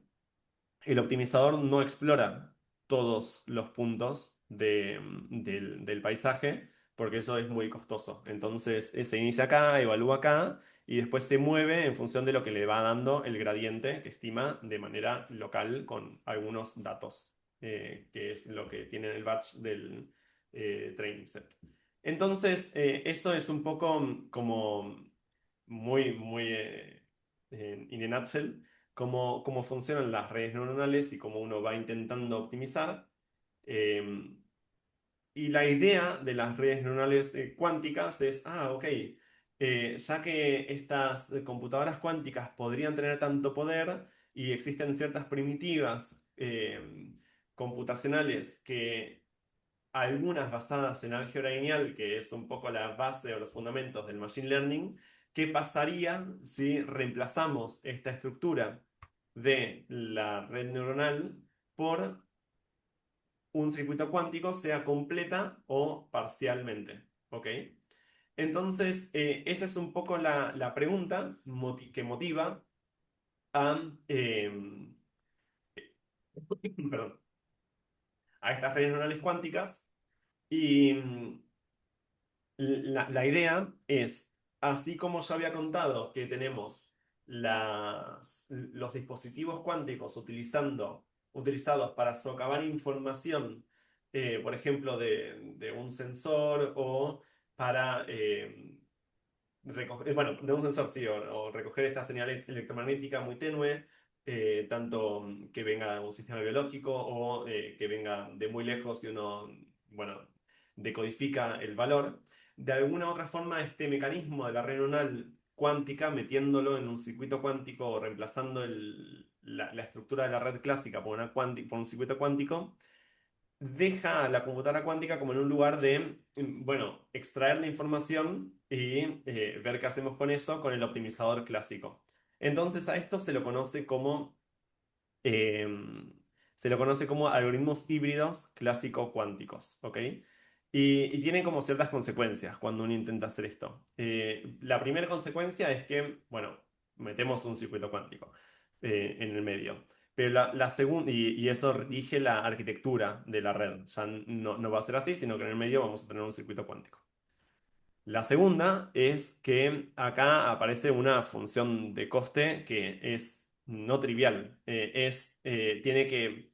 el optimizador no explora todos los puntos del paisaje, porque eso es muy costoso. Entonces, se inicia acá, evalúa acá, y después se mueve en función de lo que le va dando el gradiente que estima de manera local con algunos datos, que es lo que tiene en el batch del training set. Entonces, eso es un poco como muy, muy in a nutshell cómo funcionan las redes neuronales y cómo uno va intentando optimizar. Eh, y la idea de las redes neuronales cuánticas es, ok, ya que estas computadoras cuánticas podrían tener tanto poder y existen ciertas primitivas computacionales que algunas basadas en álgebra lineal, que es un poco la base o los fundamentos del machine learning, ¿qué pasaría si reemplazamos esta estructura de la red neuronal por un circuito cuántico, sea completa o parcialmente? ¿Ok? Entonces, esa es un poco la pregunta que motiva a, perdón, a estas redes neuronales cuánticas. Y la idea es, así como ya había contado que tenemos los dispositivos cuánticos utilizados para socavar información, por ejemplo, de un sensor o para recoger, bueno, de un sensor, sí, o recoger esta señal electromagnética muy tenue, tanto que venga de un sistema biológico o que venga de muy lejos y uno, bueno, decodifica el valor. De alguna u otra forma, este mecanismo de la red neuronal cuántica, metiéndolo en un circuito cuántico o reemplazando la estructura de la red clásica por, por un circuito cuántico, deja a la computadora cuántica como en un lugar de, bueno, extraer la información y ver qué hacemos con eso con el optimizador clásico. Entonces a esto eh, se lo conoce como algoritmos híbridos clásico-cuánticos, ¿ok? Y tienen como ciertas consecuencias cuando uno intenta hacer esto. La primera consecuencia es que, bueno, metemos un circuito cuántico en el medio. Pero la segunda, y eso rige la arquitectura de la red. Ya no va a ser así, sino que en el medio vamos a tener un circuito cuántico. La segunda es que acá aparece una función de coste que es no trivial. Tiene que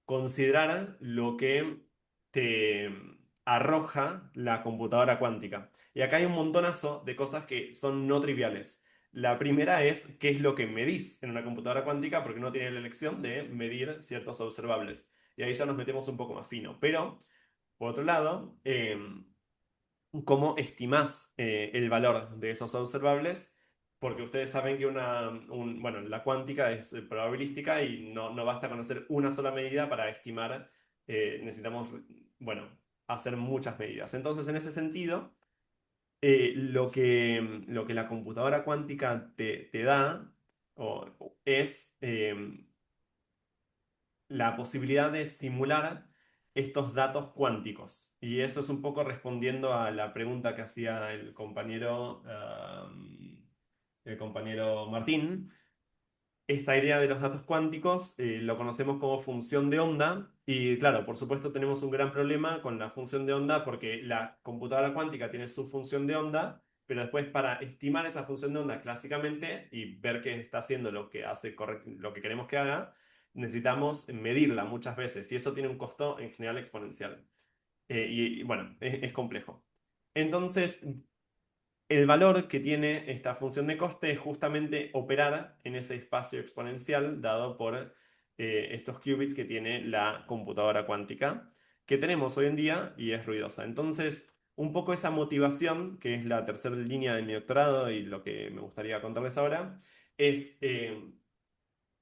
considerar lo que te arroja la computadora cuántica. Y acá hay un montonazo de cosas que son no triviales. La primera es qué es lo que medís en una computadora cuántica, porque uno tiene la elección de medir ciertos observables. Y ahí ya nos metemos un poco más fino. Pero, por otro lado, cómo estimás el valor de esos observables, porque ustedes saben que bueno, la cuántica es probabilística y no basta con hacer una sola medida para estimar, necesitamos, bueno, hacer muchas medidas. Entonces, en ese sentido, lo que la computadora cuántica te da es la posibilidad de simular estos datos cuánticos. Y eso es un poco respondiendo a la pregunta que hacía el compañero Martín. Esta idea de los datos cuánticos lo conocemos como función de onda y claro, por supuesto tenemos un gran problema con la función de onda porque la computadora cuántica tiene su función de onda, pero después para estimar esa función de onda clásicamente y ver que está haciendo lo que hace lo que queremos que haga, necesitamos medirla muchas veces y eso tiene un costo en general exponencial. Y bueno, es complejo. Entonces, el valor que tiene esta función de coste es justamente operar en ese espacio exponencial dado por estos qubits que tiene la computadora cuántica que tenemos hoy en día y es ruidosa. Entonces, un poco esa motivación, que es la tercera línea de mi doctorado y lo que me gustaría contarles ahora, es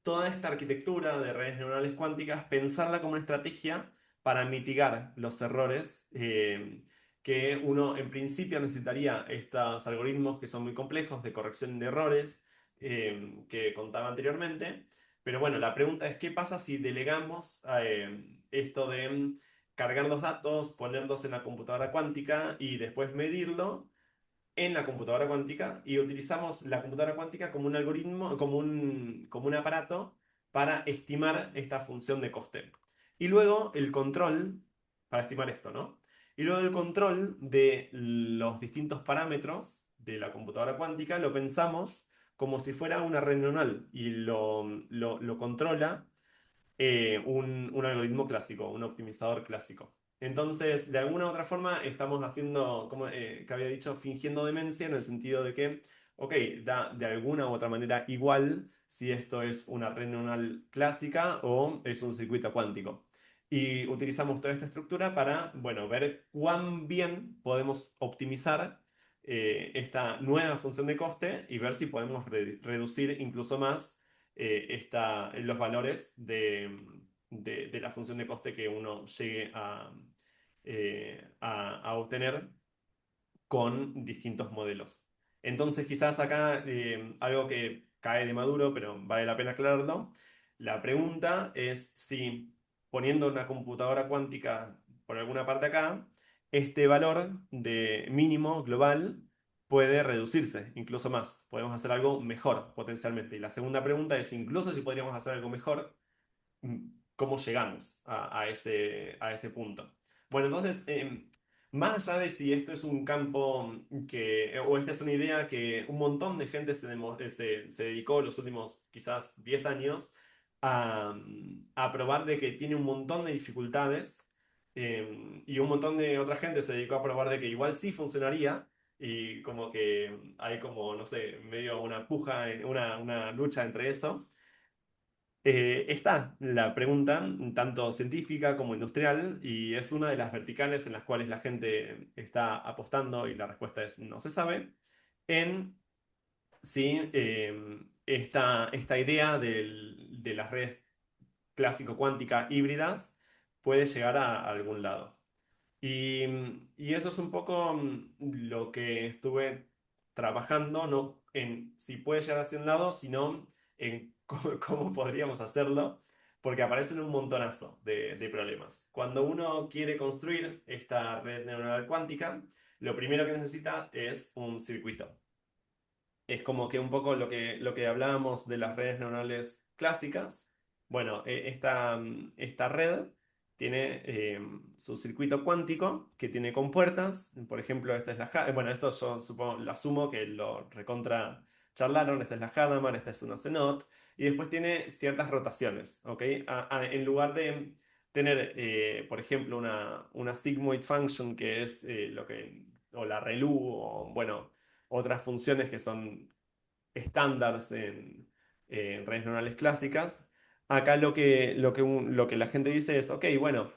toda esta arquitectura de redes neuronales cuánticas, pensarla como una estrategia para mitigar los errores que uno en principio necesitaría estos algoritmos que son muy complejos de corrección de errores que contaba anteriormente. Pero bueno, la pregunta es, ¿qué pasa si delegamos esto de cargar los datos, ponerlos en la computadora cuántica y después medirlo en la computadora cuántica y utilizamos la computadora cuántica como un algoritmo, como un aparato para estimar esta función de coste? Y luego el control, para estimar esto, ¿no? Y luego el control de los distintos parámetros de la computadora cuántica lo pensamos como si fuera una red neuronal y lo controla un algoritmo clásico, un optimizador clásico. Entonces, de alguna u otra forma, estamos haciendo, como que había dicho, fingiendo demencia en el sentido de que, ok, da de alguna u otra manera igual si esto es una red neuronal clásica o es un circuito cuántico. Y utilizamos toda esta estructura para, bueno, ver cuán bien podemos optimizar esta nueva función de coste y ver si podemos reducir incluso más los valores de la función de coste que uno llegue a obtener con distintos modelos. Entonces, quizás acá algo que cae de maduro, pero vale la pena aclararlo. La pregunta es si poniendo una computadora cuántica por alguna parte acá, este valor de mínimo global puede reducirse, incluso más. Podemos hacer algo mejor potencialmente. Y la segunda pregunta es, incluso si podríamos hacer algo mejor, cómo llegamos a ese punto. Bueno, entonces, más allá de si esto es un campo o esta es una idea que un montón de gente se dedicó los últimos quizás 10 años a probar de que tiene un montón de dificultades y un montón de otra gente se dedicó a probar de que igual sí funcionaría. Y como que hay como, no sé, medio una puja, una lucha entre eso. Está la pregunta, tanto científica como industrial, y es una de las verticales en las cuales la gente está apostando y la respuesta es no se sabe. en si esta idea de las redes clásico-cuántica híbridas puede llegar a algún lado. Y eso es un poco lo que estuve trabajando, no en si puede llegar hacia un lado, sino en cómo podríamos hacerlo, porque aparecen un montonazo de problemas. Cuando uno quiere construir esta red neuronal cuántica, lo primero que necesita es un circuito. Es como que un poco lo que hablábamos de las redes neuronales clásicas. Bueno, esta red tiene su circuito cuántico que tiene compuertas. Por ejemplo, esta es bueno, esto yo supongo, lo asumo que lo recontra charlaron. Esta es la Hadamard, esta es una CNOT. Y después tiene ciertas rotaciones, ¿ok? En lugar de tener, por ejemplo, una sigmoid function que es o la ReLU, o bueno otras funciones que son estándares en redes neuronales clásicas. Acá lo que la gente dice es, ok, bueno,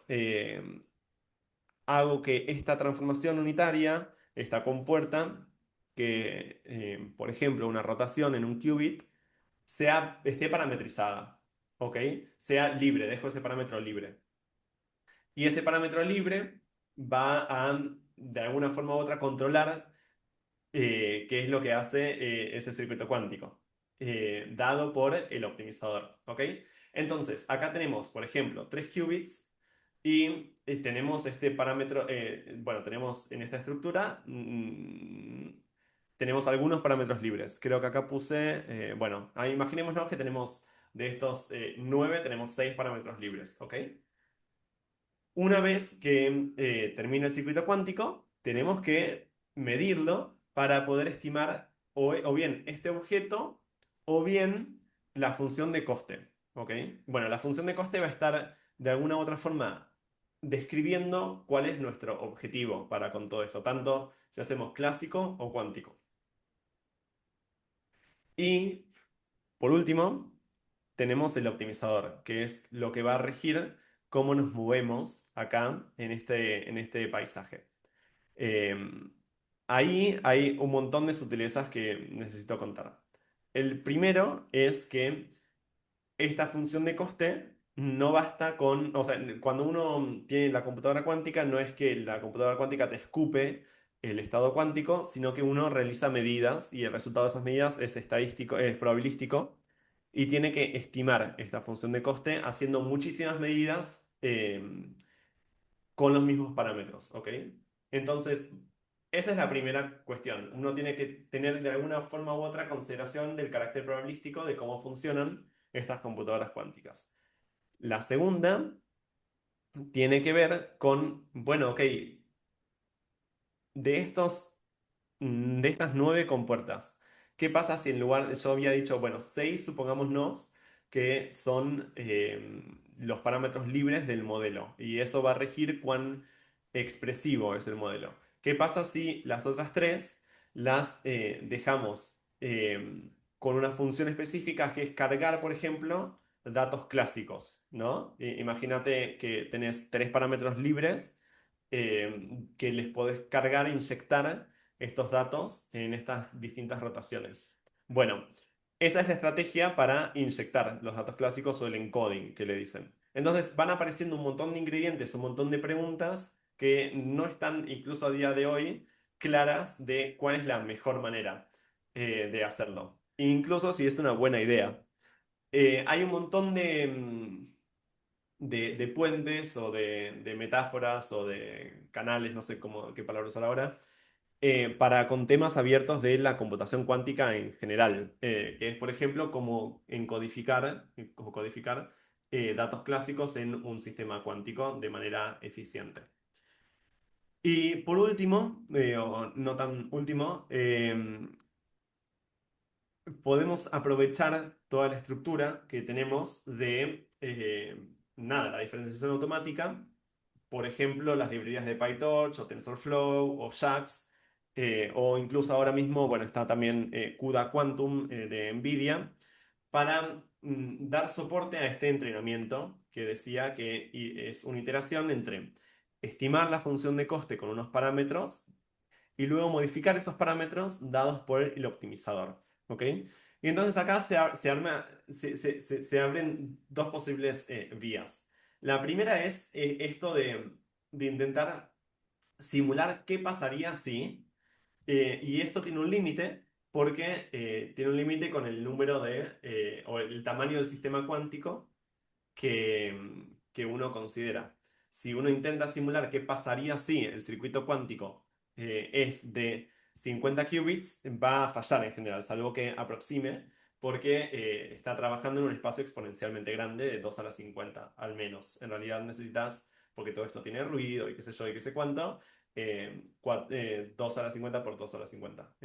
hago que esta transformación unitaria, esta compuerta, que, por ejemplo, una rotación en un qubit, esté parametrizada, ¿ok? Sea libre, dejo ese parámetro libre. Y ese parámetro libre va a, de alguna forma u otra, controlar qué es lo que hace ese circuito cuántico, dado por el optimizador, ¿ok? Entonces, acá tenemos, por ejemplo, 3 qubits y tenemos este parámetro, bueno, tenemos en esta estructura, tenemos algunos parámetros libres. Creo que acá puse, bueno, ahí imaginémonos que tenemos de estos 9, tenemos 6 parámetros libres, ¿ok? Una vez que termina el circuito cuántico, tenemos que medirlo para poder estimar o bien este objeto o bien la función de coste. ¿Ok? Bueno, la función de coste va a estar de alguna u otra forma describiendo cuál es nuestro objetivo para con todo esto, tanto si hacemos clásico o cuántico. Y por último, tenemos el optimizador, que es lo que va a regir cómo nos movemos acá en este paisaje. Eh, Ahí hay un montón de sutilezas que necesito contar. El primero es que esta función de coste no basta con, o sea, cuando uno tiene la computadora cuántica, no es que la computadora cuántica te escupe el estado cuántico, sino que uno realiza medidas y el resultado de esas medidas es estadístico, es probabilístico y tiene que estimar esta función de coste haciendo muchísimas medidas con los mismos parámetros, ¿ok? Entonces, esa es la primera cuestión. Uno tiene que tener de alguna forma u otra consideración del carácter probabilístico de cómo funcionan estas computadoras cuánticas. La segunda tiene que ver con, bueno, ok, de de estas 9 compuertas, ¿qué pasa si en lugar de, yo había dicho, bueno, 6 supongámonos que son los parámetros libres del modelo y eso va a regir cuán expresivo es el modelo? ¿Qué pasa si las otras 3 las dejamos con una función específica que es cargar, por ejemplo, datos clásicos, ¿no? Imagínate que tenés 3 parámetros libres que les podés cargar e inyectar estos datos en estas distintas rotaciones. Bueno, esa es la estrategia para inyectar los datos clásicos o el encoding que le dicen. Entonces van apareciendo un montón de ingredientes, un montón de preguntas que no están, incluso a día de hoy, claras de cuál es la mejor manera de hacerlo. Incluso si es una buena idea. Hay un montón de puentes o de metáforas o de canales, no sé qué palabra usar ahora, para con temas abiertos de la computación cuántica en general, que es, por ejemplo, como codificar datos clásicos en un sistema cuántico de manera eficiente. Y por último, o no tan último, podemos aprovechar toda la estructura que tenemos de, nada, la diferenciación automática, por ejemplo, las librerías de PyTorch o TensorFlow o JAX, o incluso ahora mismo, bueno, está también CUDA Quantum de NVIDIA, para dar soporte a este entrenamiento que decía que es una iteración entre estimar la función de coste con unos parámetros y luego modificar esos parámetros dados por el optimizador. ¿Ok? Y entonces acá se abren dos posibles vías. La primera es esto de intentar simular qué pasaría si, y esto tiene un límite, porque tiene un límite con el número o el tamaño del sistema cuántico que uno considera. Si uno intenta simular qué pasaría si el circuito cuántico es de 50 qubits, va a fallar en general, salvo que aproxime, porque está trabajando en un espacio exponencialmente grande de 2 a la 50 al menos. En realidad necesitas, porque todo esto tiene ruido y qué sé yo y qué sé cuánto, 2 a la 50 por 2 a la 50.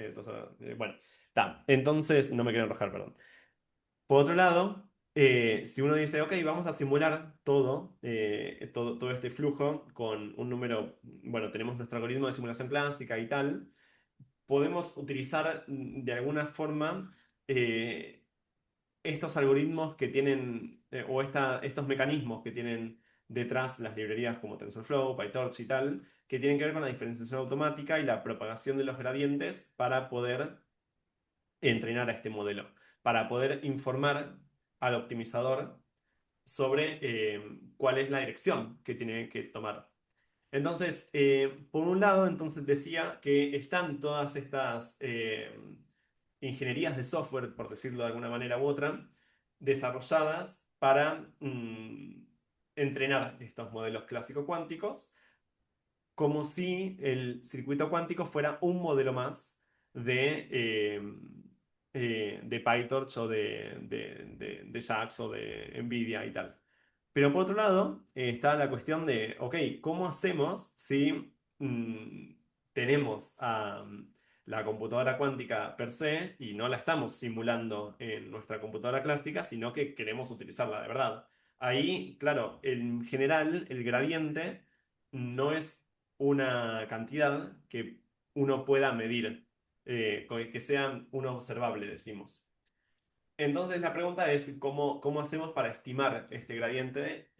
Bueno, está. Entonces, no me quiero enrojar, perdón. Por otro lado, si uno dice, ok, vamos a simular todo este flujo con un número, bueno, tenemos nuestro algoritmo de simulación clásica y tal, podemos utilizar de alguna forma estos algoritmos que tienen, estos mecanismos que tienen detrás las librerías como TensorFlow, PyTorch y tal, que tienen que ver con la diferenciación automática y la propagación de los gradientes para poder entrenar a este modelo, para poder informar al optimizador sobre cuál es la dirección que tiene que tomar. Entonces, por un lado, entonces decía que están todas estas ingenierías de software, por decirlo de alguna manera u otra, desarrolladas para entrenar estos modelos clásico cuánticos, como si el circuito cuántico fuera un modelo más de PyTorch o de JAX o de NVIDIA y tal. Pero por otro lado, está la cuestión de, ok, ¿cómo hacemos si tenemos a la computadora cuántica per se y no la estamos simulando en nuestra computadora clásica, sino que queremos utilizarla de verdad? Ahí, claro, en general, el gradiente no es una cantidad que uno pueda medir, que sea un observable, decimos. Entonces la pregunta es, ¿cómo hacemos para estimar este gradiente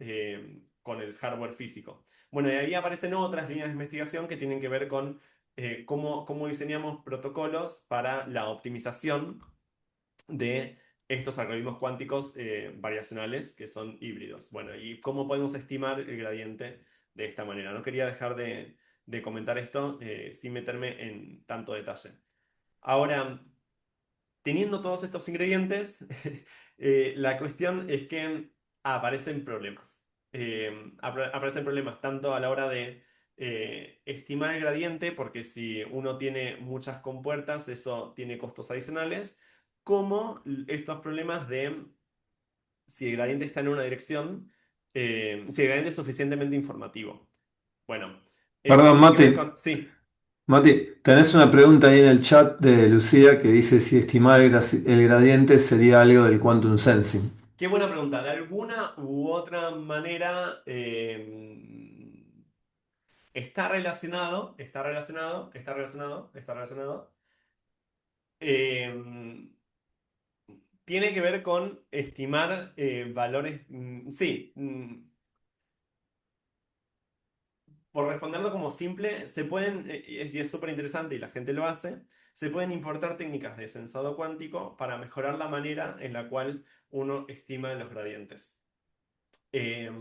con el hardware físico? Bueno, y ahí aparecen otras líneas de investigación que tienen que ver con cómo diseñamos protocolos para la optimización de estos algoritmos cuánticos variacionales que son híbridos. Bueno, y cómo podemos estimar el gradiente de esta manera. No quería dejar de comentar esto sin meterme en tanto detalle. Ahora, teniendo todos estos ingredientes, la cuestión es que aparecen problemas. Aparecen problemas tanto a la hora de estimar el gradiente, porque si uno tiene muchas compuertas, eso tiene costos adicionales, como estos problemas de si el gradiente está en una dirección, si el gradiente es suficientemente informativo. Bueno, eso Perdón, tiene que Mati. ver con... Sí. Mati, tenés una pregunta ahí en el chat de Lucía que dice si estimar el gradiente sería algo del quantum sensing. Qué buena pregunta. De alguna u otra manera está relacionado, está relacionado, está relacionado, está relacionado. Eh, Tiene que ver con estimar valores. Sí, por responderlo como simple, se pueden, y es súper interesante y la gente lo hace, se pueden importar técnicas de sensado cuántico para mejorar la manera en la cual uno estima los gradientes. Eh,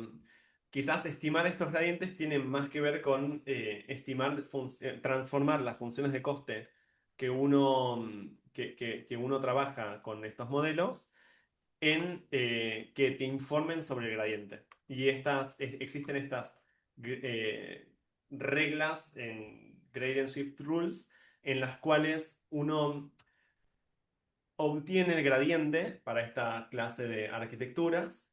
Quizás estimar estos gradientes tiene más que ver con transformar las funciones de coste que uno trabaja con estos modelos en que te informen sobre el gradiente. Y existen estas eh, reglas en Gradient Shift Rules en las cuales uno obtiene el gradiente para esta clase de arquitecturas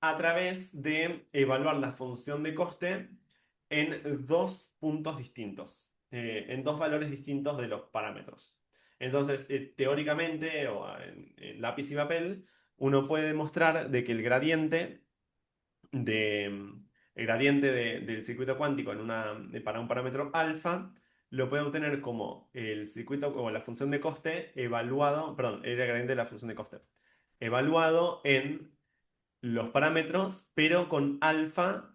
a través de evaluar la función de coste en dos puntos distintos, en dos valores distintos de los parámetros. Entonces, teóricamente, o en lápiz y papel, uno puede demostrar de que el gradiente del circuito cuántico para un parámetro alfa lo puede obtener como el circuito o la función de coste evaluado, perdón, el gradiente de la función de coste, evaluado en los parámetros, pero con alfa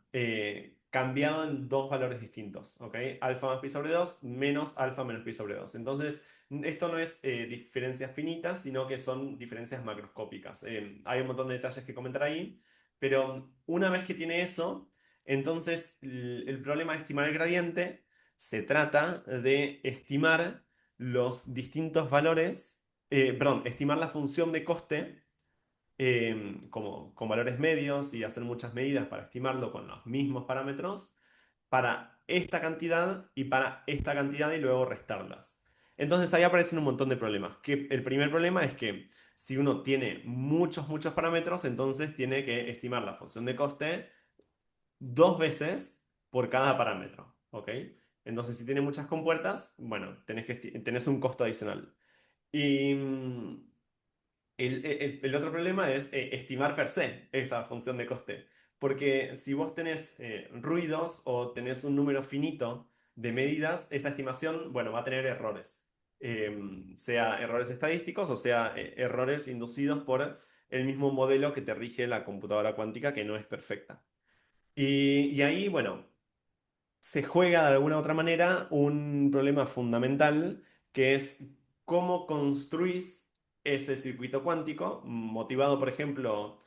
cambiado en dos valores distintos, ¿ok? Alfa más pi sobre 2 menos alfa menos pi sobre 2. Entonces, esto no es diferencias finitas, sino que son diferencias macroscópicas. Hay un montón de detalles que comentar ahí, pero una vez que tiene eso, entonces el problema de estimar el gradiente se trata de estimar los distintos valores, perdón, estimar la función de coste como, con valores medios y hacer muchas medidas para estimarlo con los mismos parámetros para esta cantidad y para esta cantidad y luego restarlas. Entonces ahí aparecen un montón de problemas. Que el primer problema es que si uno tiene muchos parámetros, entonces tiene que estimar la función de coste dos veces por cada parámetro, ¿ok? Entonces si tiene muchas compuertas, bueno, tenés un costo adicional. Y el otro problema es estimar per se esa función de coste. Porque si vos tenés ruidos o tenés un número finito de medidas, esa estimación, bueno, va a tener errores. Sea errores estadísticos o sea errores inducidos por el mismo modelo que te rige la computadora cuántica, que no es perfecta. Y ahí, bueno, se juega de alguna u otra manera un problema fundamental que es cómo construís ese circuito cuántico, motivado, por ejemplo,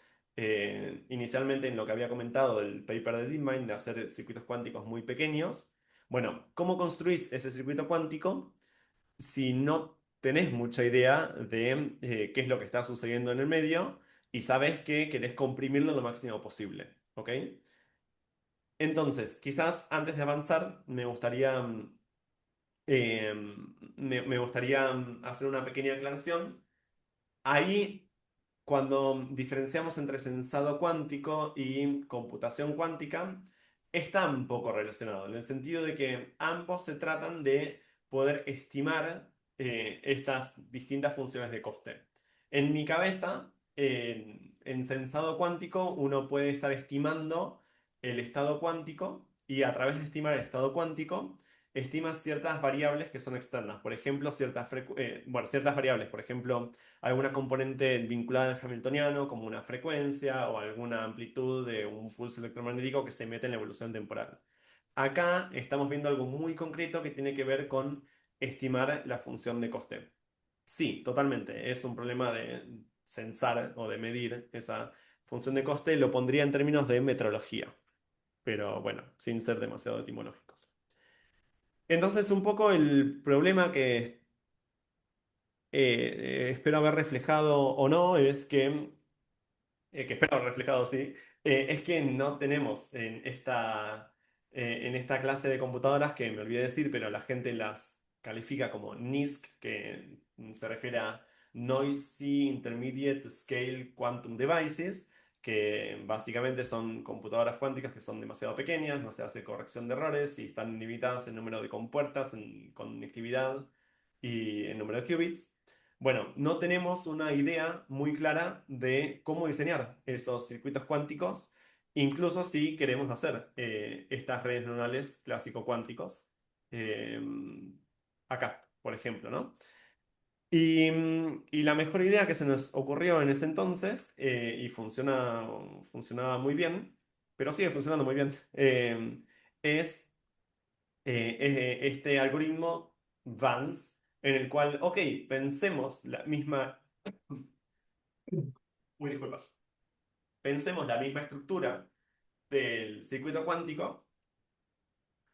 inicialmente en lo que había comentado del paper de DeepMind, de hacer circuitos cuánticos muy pequeños. Bueno, ¿cómo construís ese circuito cuántico si no tenés mucha idea de qué es lo que está sucediendo en el medio y sabes que querés comprimirlo lo máximo posible? ¿Ok? Entonces, quizás antes de avanzar, me gustaría hacer una pequeña aclaración. Ahí, cuando diferenciamos entre sensado cuántico y computación cuántica, está un poco relacionado, en el sentido de que ambos se tratan de poder estimar estas distintas funciones de coste. En mi cabeza, en sensado cuántico, uno puede estar estimando el estado cuántico y a través de estimar el estado cuántico, estima ciertas variables que son externas. Por ejemplo, ciertas variables, por ejemplo, alguna componente vinculada al hamiltoniano, como una frecuencia o alguna amplitud de un pulso electromagnético que se mete en la evolución temporal. Acá estamos viendo algo muy concreto que tiene que ver con estimar la función de coste. Sí, totalmente. Es un problema de censar o de medir esa función de coste. Lo pondría en términos de metrología, pero bueno, sin ser demasiado etimológicos. Entonces, un poco el problema espero haber reflejado o no es que espero reflejado, sí, es que no tenemos en esta clase de computadoras, que me olvidé decir, pero la gente las califica como NISQ, que se refiere a Noisy Intermediate Scale Quantum Devices, que básicamente son computadoras cuánticas que son demasiado pequeñas, no se hace corrección de errores y están limitadas en número de compuertas, en conectividad y en número de qubits. Bueno, no tenemos una idea muy clara de cómo diseñar esos circuitos cuánticos, incluso si queremos hacer estas redes neuronales clásico-cuánticos eh, acá, por ejemplo, ¿no? Y la mejor idea que se nos ocurrió en ese entonces, y funcionaba muy bien, pero sigue funcionando muy bien, es este algoritmo Vance, en el cual, ok, pensemos la misma, uy, disculpas, pensemos la misma estructura del circuito cuántico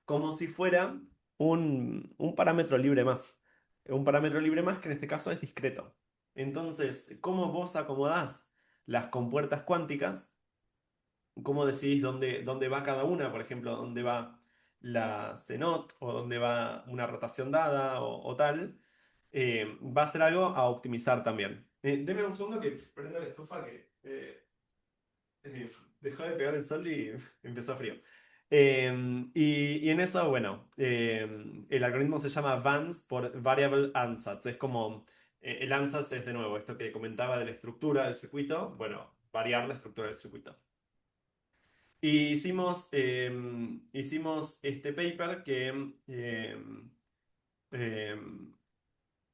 como si fuera un parámetro libre más. Un parámetro libre más que en este caso es discreto. Entonces, ¿cómo vos acomodás las compuertas cuánticas? ¿Cómo decidís dónde va cada una? Por ejemplo, dónde va la CNOT o dónde va una rotación dada o tal. Va a ser algo a optimizar también. Deme un segundo que prenda la estufa que dejó de pegar el sol y empezó frío. Y en eso, bueno, el algoritmo se llama VANS por Variable Ansatz. Es como el ansatz es de nuevo esto que comentaba de la estructura del circuito. Bueno, variar la estructura del circuito. Y hicimos este paper em,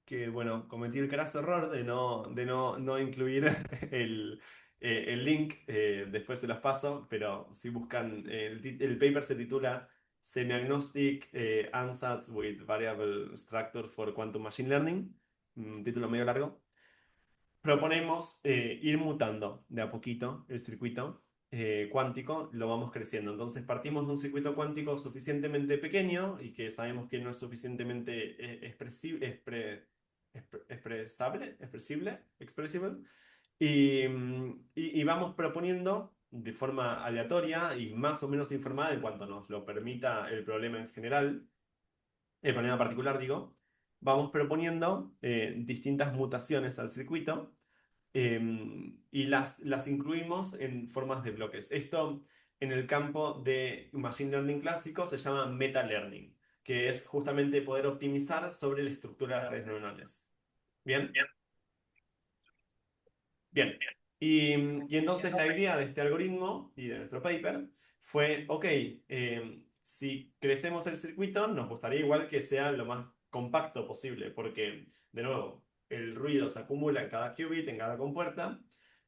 que bueno, cometí el craso error de no incluir el, el link, después se los paso, pero si buscan, el paper se titula Semi-Agnostic Ansatz with Variable Structure for Quantum Machine Learning, un título medio largo. Proponemos ir mutando de a poquito el circuito cuántico, lo vamos creciendo. Entonces partimos de un circuito cuántico suficientemente pequeño y que sabemos que no es suficientemente expresible, y vamos proponiendo de forma aleatoria y más o menos informada en cuanto nos lo permita el problema en general, el problema particular, digo, vamos proponiendo distintas mutaciones al circuito y las incluimos en formas de bloques. Esto en el campo de Machine Learning clásico se llama Meta Learning, que es justamente poder optimizar sobre la estructura de redes neuronales. ¿Bien? Bien. Y entonces la idea de este algoritmo y de nuestro paper fue, ok, si crecemos el circuito, nos gustaría igual que sea lo más compacto posible, porque, de nuevo, el ruido se acumula en cada qubit, en cada compuerta.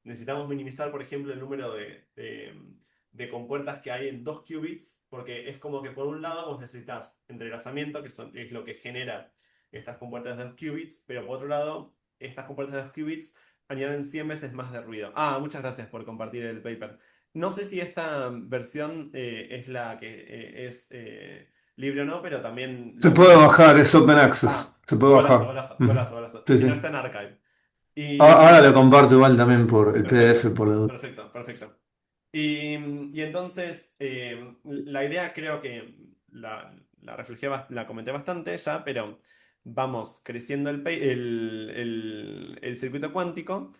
Necesitamos minimizar, por ejemplo, el número de compuertas que hay en 2 qubits, porque es como que por un lado vos necesitas entrelazamiento, es lo que genera estas compuertas de 2 qubits, pero por otro lado, estas compuertas de 2 qubits añaden 100 veces más de ruido. Muchas gracias por compartir el paper. No sé si esta versión es la que es libre o no, pero también Se lo puede pueden... bajar, es open access. Se puede Golazo, bajar. golazo, Ujú. golazo, golazo. Sí, Si no sí. está en archive. Ahora lo Y comparto igual también por el PDF perfecto, por la duda. perfecto, perfecto. Y entonces, la idea creo que la reflejé, la comenté bastante ya, pero vamos creciendo el circuito cuántico.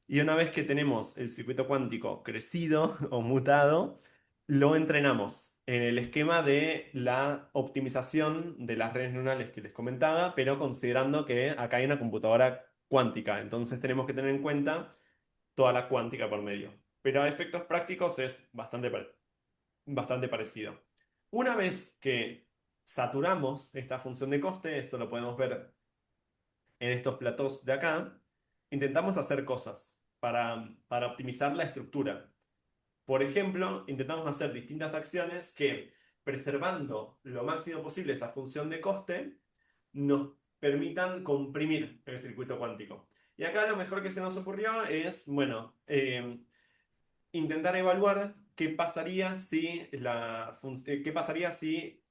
Y una vez que tenemos el circuito cuántico crecido o mutado, lo entrenamos en el esquema de la optimización de las redes neuronales que les comentaba, pero considerando que acá hay una computadora cuántica. Entonces tenemos que tener en cuenta toda la cuántica por medio. Pero a efectos prácticos es bastante parecido. Una vez que saturamos esta función de coste, esto lo podemos ver en estos platós de acá, intentamos hacer cosas para optimizar la estructura. Por ejemplo, intentamos hacer distintas acciones que, preservando lo máximo posible esa función de coste, nos permitan comprimir el circuito cuántico. Y acá lo mejor que se nos ocurrió es, bueno, intentar evaluar qué pasaría si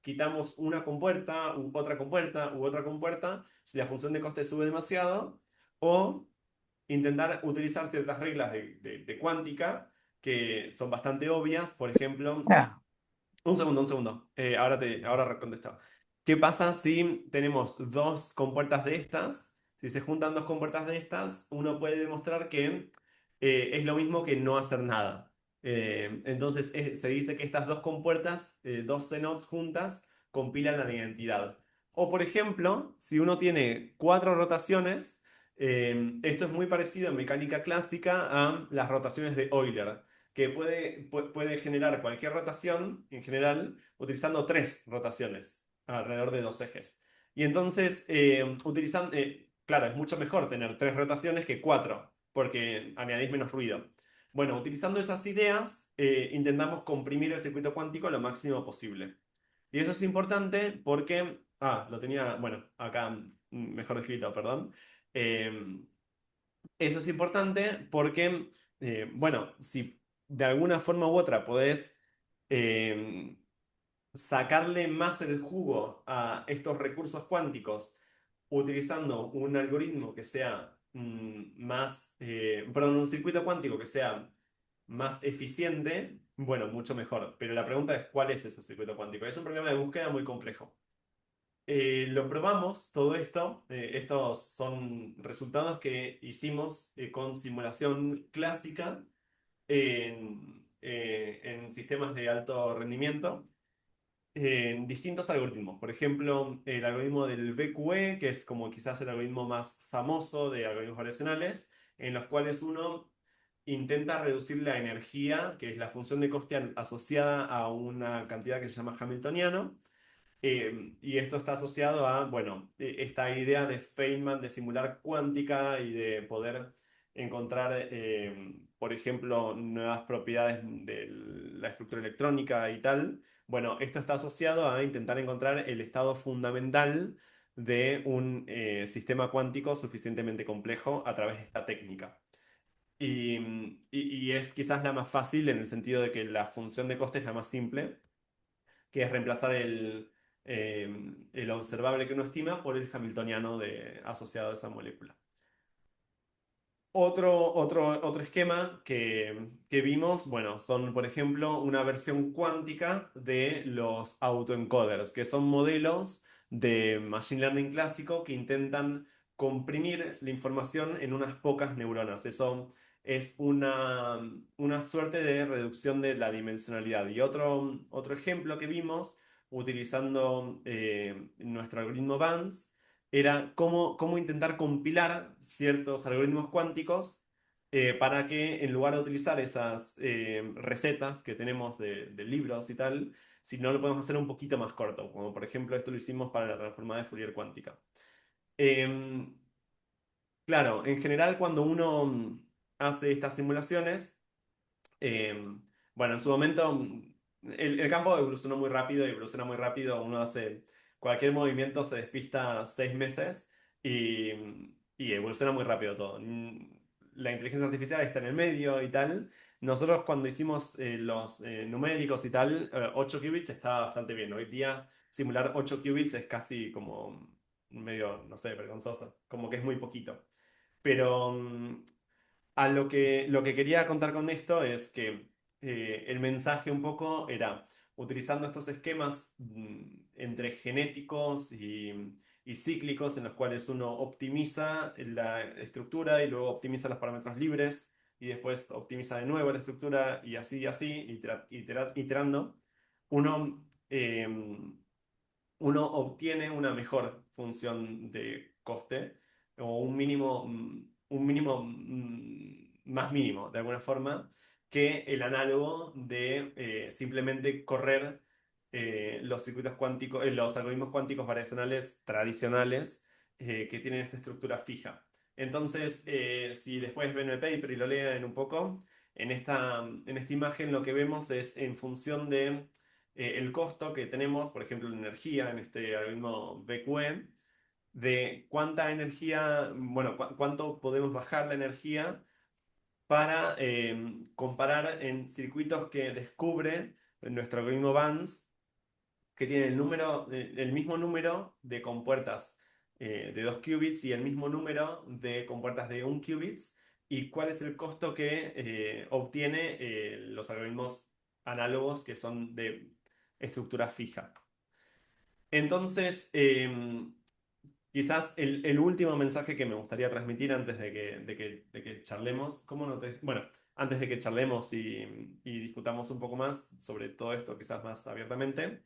quitamos una compuerta, u otra compuerta, si la función de coste sube demasiado, o intentar utilizar ciertas reglas de cuántica que son bastante obvias. Por ejemplo, Ya. un segundo. Ahora contesto. ¿Qué pasa si tenemos dos compuertas de estas? Si se juntan dos compuertas de estas, uno puede demostrar que es lo mismo que no hacer nada. Entonces se dice que estas dos compuertas, dos C-nodes juntas, compilan a la identidad. O por ejemplo, si uno tiene cuatro rotaciones, esto es muy parecido en mecánica clásica a las rotaciones de Euler, que puede generar cualquier rotación en general utilizando tres rotaciones alrededor de dos ejes. Y entonces, claro, es mucho mejor tener tres rotaciones que cuatro, porque añadís menos ruido. Bueno, utilizando esas ideas, intentamos comprimir el circuito cuántico lo máximo posible. Y eso es importante porque, lo tenía, bueno, acá mejor descrito, perdón. Eh, Eso es importante porque, bueno, si de alguna forma u otra podés eh, sacarle más el jugo a estos recursos cuánticos utilizando un algoritmo que sea perdón, un circuito cuántico que sea más eficiente, bueno, mucho mejor. Pero la pregunta es, ¿cuál es ese circuito cuántico? Es un problema de búsqueda muy complejo. Lo probamos todo esto. Estos son resultados que hicimos con simulación clásica en sistemas de alto rendimiento, en distintos algoritmos. Por ejemplo, el algoritmo del BQE, que es como quizás el algoritmo más famoso de algoritmos variacionales, en los cuales uno intenta reducir la energía, que es la función de coste asociada a una cantidad que se llama hamiltoniano. Y esto está asociado a, bueno, esta idea de Feynman de simular cuántica y de poder encontrar, por ejemplo, nuevas propiedades de la estructura electrónica y tal. Bueno, esto está asociado a intentar encontrar el estado fundamental de un sistema cuántico suficientemente complejo a través de esta técnica. Y es quizás la más fácil en el sentido de que la función de coste es la más simple, que es reemplazar el observable que uno estima por el hamiltoniano asociado a esa molécula. Otro esquema que vimos, bueno, son, por ejemplo, una versión cuántica de los autoencoders, que son modelos de machine learning clásico que intentan comprimir la información en unas pocas neuronas. Eso es una suerte de reducción de la dimensionalidad. Y otro ejemplo que vimos utilizando nuestro algoritmo BANS era cómo intentar compilar ciertos algoritmos cuánticos para que en lugar de utilizar esas recetas que tenemos de libros y tal, si no lo podemos hacer un poquito más corto, como por ejemplo esto lo hicimos para la transformada de Fourier cuántica. Em, claro, en general cuando uno hace estas simulaciones, eh, bueno, en su momento el campo evolucionó muy rápido y evoluciona muy rápido. Uno hace cualquier movimiento, se despista 6 meses y, y evoluciona muy rápido todo. La inteligencia artificial está en el medio y tal. Nosotros cuando hicimos los numéricos y tal, 8 qubits estaba bastante bien. Hoy día simular 8 qubits es casi como medio, no sé, vergonzoso. Como que es muy poquito. Pero lo que quería contar con esto es que el mensaje un poco era, utilizando estos esquemas entre genéticos y cíclicos en los cuales uno optimiza la estructura y luego optimiza los parámetros libres y después optimiza de nuevo la estructura y así, iterando, uno, uno obtiene una mejor función de coste o un mínimo más mínimo, de alguna forma, que el análogo de simplemente correr los circuitos cuánticos, los algoritmos cuánticos variacionales tradicionales que tienen esta estructura fija. Entonces, si después ven el paper y lo leen un poco, en esta imagen lo que vemos es en función de el costo que tenemos, por ejemplo, la energía en este algoritmo BQE, de cuánta energía, bueno, cuánto podemos bajar la energía para comparar en circuitos que descubre nuestro algoritmo BANS, que tiene el mismo número de compuertas de 2 qubits y el mismo número de compuertas de 1 qubits, y cuál es el costo que obtiene los algoritmos análogos que son de estructura fija. Entonces, quizás el último mensaje que me gustaría transmitir antes de que charlemos, ¿cómo no te- bueno, antes de que charlemos y discutamos un poco más sobre todo esto, quizás más abiertamente,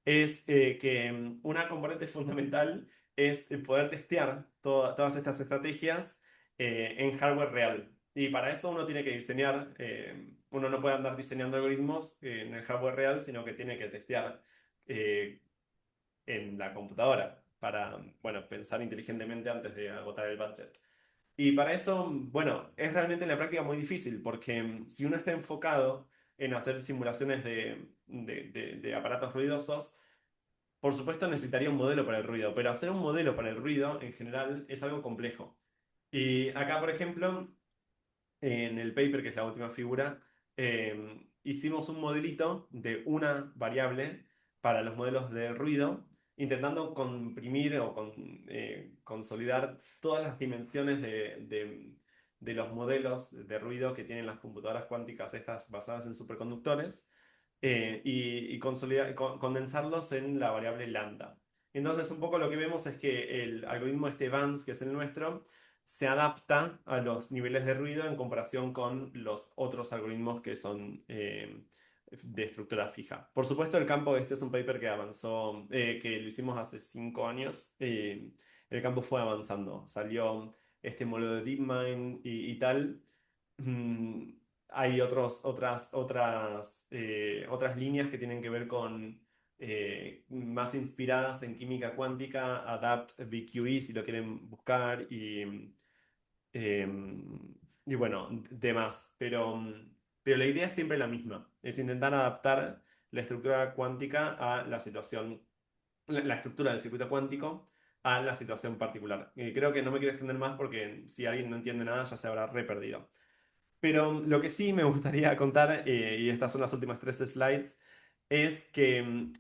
es que una componente fundamental es poder testear todas estas estrategias en hardware real. Y para eso uno tiene que diseñar, uno no puede andar diseñando algoritmos en el hardware real, sino que tiene que testear eh, en la computadora para, bueno, pensar inteligentemente antes de agotar el budget. Y para eso, bueno, es realmente en la práctica muy difícil, porque si uno está enfocado en hacer simulaciones de aparatos ruidosos, por supuesto necesitaría un modelo para el ruido, pero hacer un modelo para el ruido en general es algo complejo. Y acá, por ejemplo, en el paper, que es la última figura, hicimos un modelito de una variable para los modelos de ruido, intentando comprimir o consolidar todas las dimensiones de los modelos de ruido que tienen las computadoras cuánticas estas basadas en superconductores, y condensarlos en la variable lambda. Entonces, un poco lo que vemos es que el algoritmo este BANS, que es el nuestro, se adapta a los niveles de ruido en comparación con los otros algoritmos que son de estructura fija. Por supuesto, el campo este es un paper que avanzó, que lo hicimos hace 5 años. El campo fue avanzando. Salió este modelo de DeepMind y tal. Mm, Hay otras líneas que tienen que ver con más inspiradas en química cuántica, ADAPT, BQE, si lo quieren buscar, y y bueno, demás. Pero la idea es siempre la misma, es intentar adaptar la estructura cuántica a la situación, la estructura del circuito cuántico a la situación particular. Creo que no me quiero extender más porque si alguien no entiende nada ya se habrá re perdido. Pero lo que sí me gustaría contar, y estas son las últimas tres slides, es que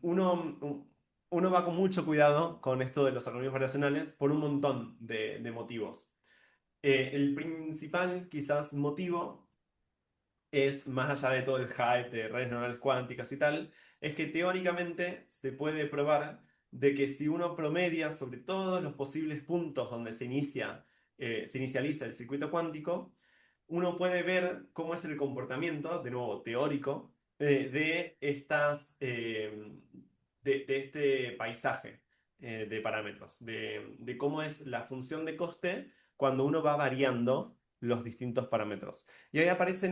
uno va con mucho cuidado con esto de los algoritmos variacionales por un montón de motivos. El principal, quizás, motivo es, más allá de todo el hype de redes neuronales cuánticas y tal, es que teóricamente se puede probar de que si uno promedia sobre todos los posibles puntos donde se inicializa el circuito cuántico, uno puede ver cómo es el comportamiento, de nuevo teórico, de este paisaje de parámetros, de cómo es la función de coste cuando uno va variando los distintos parámetros. Y ahí aparece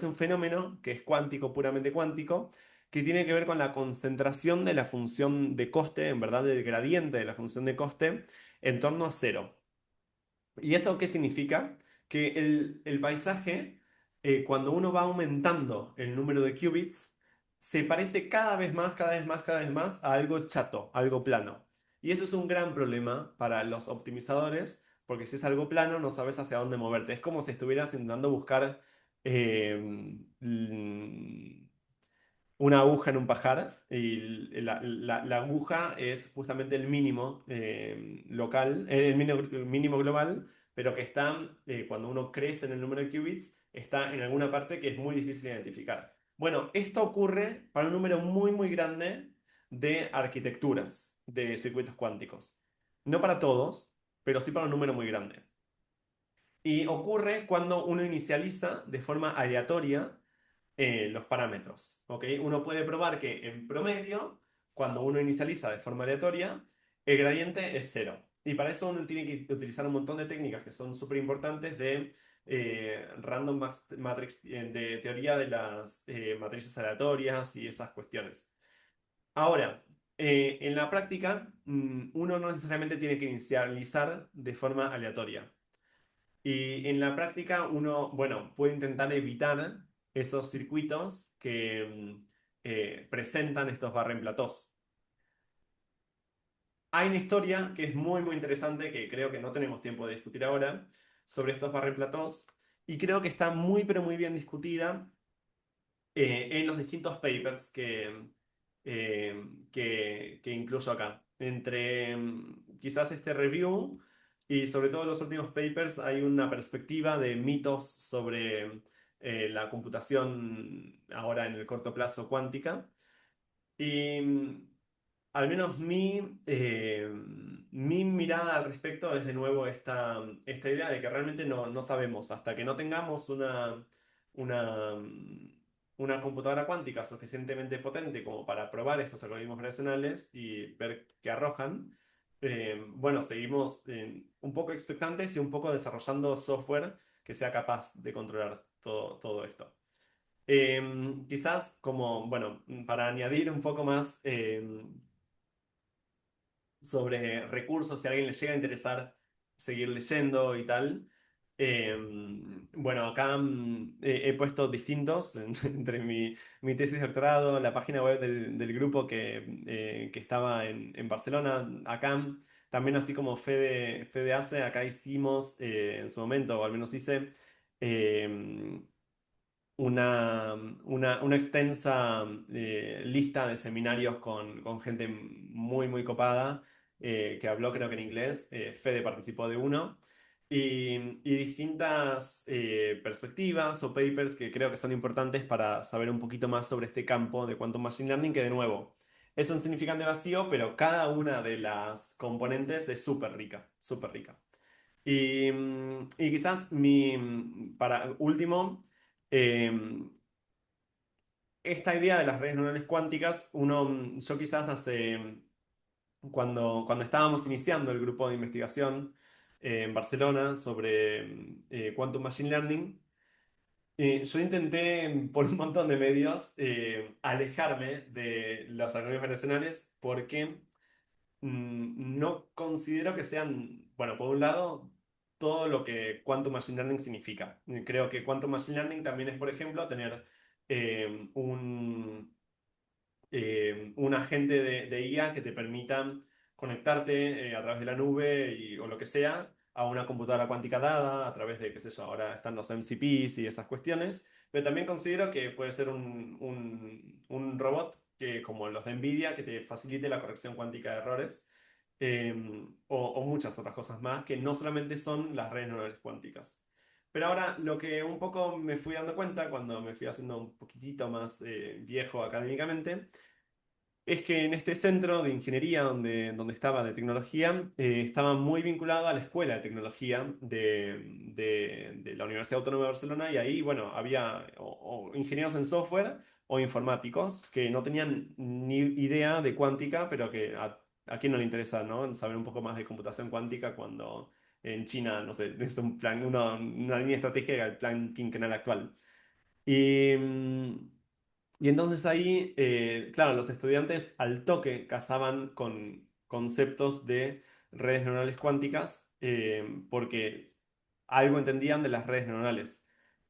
un fenómeno que es cuántico, puramente cuántico, que tiene que ver con la concentración de la función de coste, en verdad del gradiente de la función de coste, en torno a cero. ¿Y eso qué significa? Que el paisaje, cuando uno va aumentando el número de qubits, se parece cada vez más, cada vez más, cada vez más a algo chato, algo plano. Y eso es un gran problema para los optimizadores, porque si es algo plano no sabes hacia dónde moverte. Es como si estuvieras intentando buscar eh, una aguja en un pajar y la aguja es justamente el mínimo local, el mínimo global, pero que está, cuando uno crece en el número de qubits, está en alguna parte que es muy difícil de identificar. Bueno, esto ocurre para un número muy, muy grande de arquitecturas de circuitos cuánticos. No para todos, pero sí para un número muy grande. Y ocurre cuando uno inicializa de forma aleatoria los parámetros. ¿Ok? Uno puede probar que en promedio, cuando uno inicializa de forma aleatoria, el gradiente es cero. Y para eso uno tiene que utilizar un montón de técnicas que son súper importantes de matrix, de teoría de las matrices aleatorias y esas cuestiones. Ahora, en la práctica, uno no necesariamente tiene que inicializar de forma aleatoria. Y en la práctica uno, bueno, puede intentar evitar esos circuitos que presentan estos barren-platós. Hay una historia que es muy, muy interesante, que creo que no tenemos tiempo de discutir ahora, sobre estos barren-platós, y creo que está muy, pero muy bien discutida en los distintos papers que incluyo acá. Entre quizás este review y sobre todo los últimos papers hay una perspectiva de mitos sobre la computación ahora en el corto plazo cuántica. Y al menos mi mirada al respecto es de nuevo esta idea de que realmente no sabemos, hasta que no tengamos una, una computadora cuántica suficientemente potente como para probar estos algoritmos relacionales y ver qué arrojan. Bueno, seguimos un poco expectantes y un poco desarrollando software que sea capaz de controlar todo esto. Quizás como, bueno, para añadir un poco más sobre recursos, si a alguien le llega a interesar seguir leyendo y tal. Eh, bueno, acá he puesto distintos entre mi tesis de doctorado, la página web del grupo que estaba en Barcelona, acá. También así como Fede hace, acá hicimos en su momento, o al menos hice, eh, una, una extensa lista de seminarios con gente muy, muy copada que habló creo que en inglés. Fede participó de uno. Y distintas perspectivas o papers que creo que son importantes para saber un poquito más sobre este campo de Quantum Machine Learning, que de nuevo es un significante vacío, pero cada una de las componentes es súper rica, súper rica. Y quizás para último, eh, esta idea de las redes neuronales cuánticas, yo quizás cuando estábamos iniciando el grupo de investigación en Barcelona sobre Quantum Machine Learning, yo intenté por un montón de medios alejarme de los algoritmos relacionales porque no considero que sean, bueno, por un lado, todo lo que Quantum Machine Learning significa. Creo que Quantum Machine Learning también es, por ejemplo, tener un agente de IA que te permita conectarte a través de la nube o lo que sea a una computadora cuántica dada, a través de, qué sé yo, ahora están los MCPs y esas cuestiones, pero también considero que puede ser un robot que, como los de NVIDIA, que te facilite la corrección cuántica de errores. O muchas otras cosas más que no solamente son las redes neuronales cuánticas. Pero ahora lo que un poco me fui dando cuenta cuando me fui haciendo un poquitito más viejo académicamente es que en este centro de ingeniería donde estaba de tecnología, estaba muy vinculado a la escuela de tecnología de la Universidad Autónoma de Barcelona y ahí, bueno, había o ingenieros en software o informáticos que no tenían ni idea de cuántica, pero que a quién no le interesa, ¿no? Saber un poco más de computación cuántica cuando en China, no sé, es un plan, una línea estratégica del plan quinquenal actual. Y, y entonces ahí, claro, los estudiantes al toque cazaban con conceptos de redes neuronales cuánticas porque algo entendían de las redes neuronales.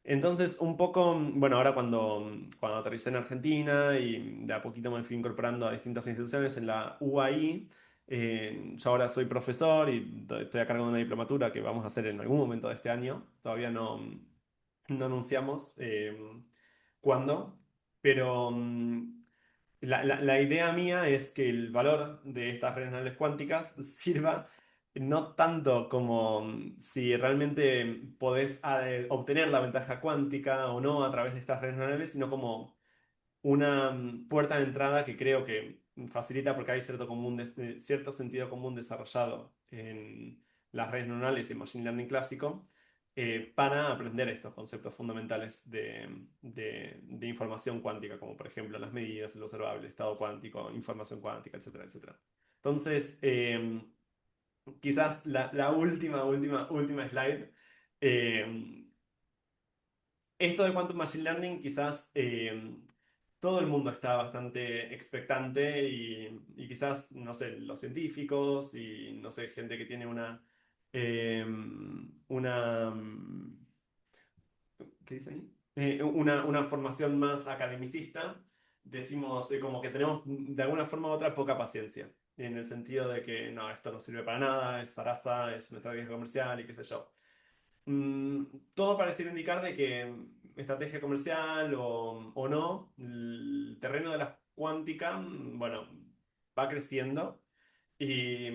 Entonces, un poco, bueno, ahora cuando aterricé en Argentina y de a poquito me fui incorporando a distintas instituciones en la UAI, yo ahora soy profesor y estoy a cargo de una diplomatura que vamos a hacer en algún momento de este año. Todavía no anunciamos cuándo, pero la idea mía es que el valor de estas redes neuronales cuánticas sirva no tanto como si realmente podés obtener la ventaja cuántica o no a través de estas redes neuronales, sino como una puerta de entrada que creo que facilita porque hay cierto sentido común desarrollado en las redes neuronales y en Machine Learning clásico para aprender estos conceptos fundamentales de información cuántica, como por ejemplo las medidas, el observable, estado cuántico, información cuántica, etcétera, etcétera. Entonces, quizás la última slide. eh, Esto de Quantum Machine Learning, quizás todo el mundo está bastante expectante y quizás, no sé, los científicos y, no sé, gente que tiene eh, una, ¿qué dice ahí? Una formación más academicista, decimos como que tenemos de alguna forma u otra poca paciencia, en el sentido de que no, esto no sirve para nada, es zaraza, es una estrategia comercial y qué sé yo. Mm, Todo pareciera indicar de que estrategia comercial o no, el terreno de la cuántica, bueno, va creciendo y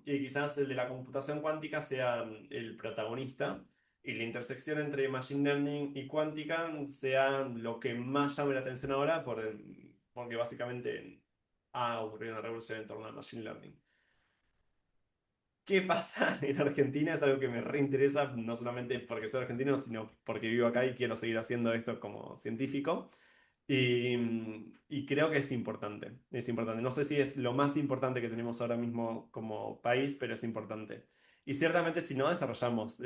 quizás el de la computación cuántica sea el protagonista y la intersección entre machine learning y cuántica sea lo que más llame la atención ahora porque básicamente ha ocurrido una revolución en torno al machine learning. ¿Qué pasa en Argentina? Es algo que me reinteresa, no solamente porque soy argentino, sino porque vivo acá y quiero seguir haciendo esto como científico. Y creo que es importante, es importante. No sé si es lo más importante que tenemos ahora mismo como país, pero es importante. Y ciertamente si no desarrollamos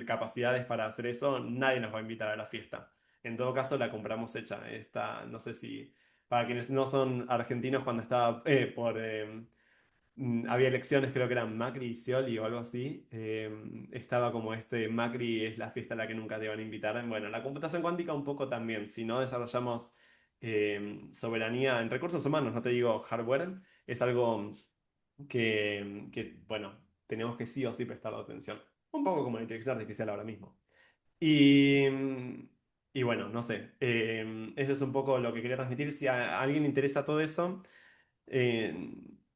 capacidades para hacer eso, nadie nos va a invitar a la fiesta. En todo caso, la compramos hecha. No sé si, para quienes no son argentinos, cuando estaba había elecciones, creo que eran Macri y Scioli o algo así. Estaba como Macri es la fiesta a la que nunca te van a invitar. Bueno, la computación cuántica un poco también. Si no desarrollamos soberanía en recursos humanos, no te digo hardware, es algo bueno, tenemos que sí o sí prestarle atención. Un poco como la inteligencia artificial ahora mismo. Y, y bueno, no sé. Eso es un poco lo que quería transmitir. Si a alguien le interesa todo eso. eh,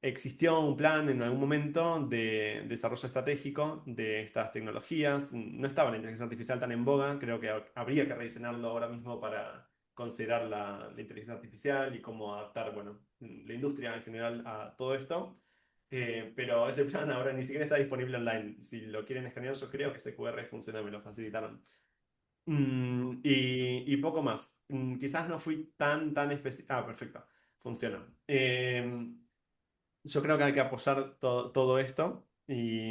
Existió un plan en algún momento de desarrollo estratégico de estas tecnologías. No estaba la inteligencia artificial tan en boga, creo que habría que rediseñarlo ahora mismo para considerar la inteligencia artificial y cómo adaptar, bueno, la industria en general a todo esto. Pero ese plan ahora ni siquiera está disponible online. Si lo quieren escanear, yo creo que ese QR funciona, me lo facilitaron. Y poco más. Quizás no fui tan específico. Ah, perfecto. Funciona. Yo creo que hay que apoyar todo esto y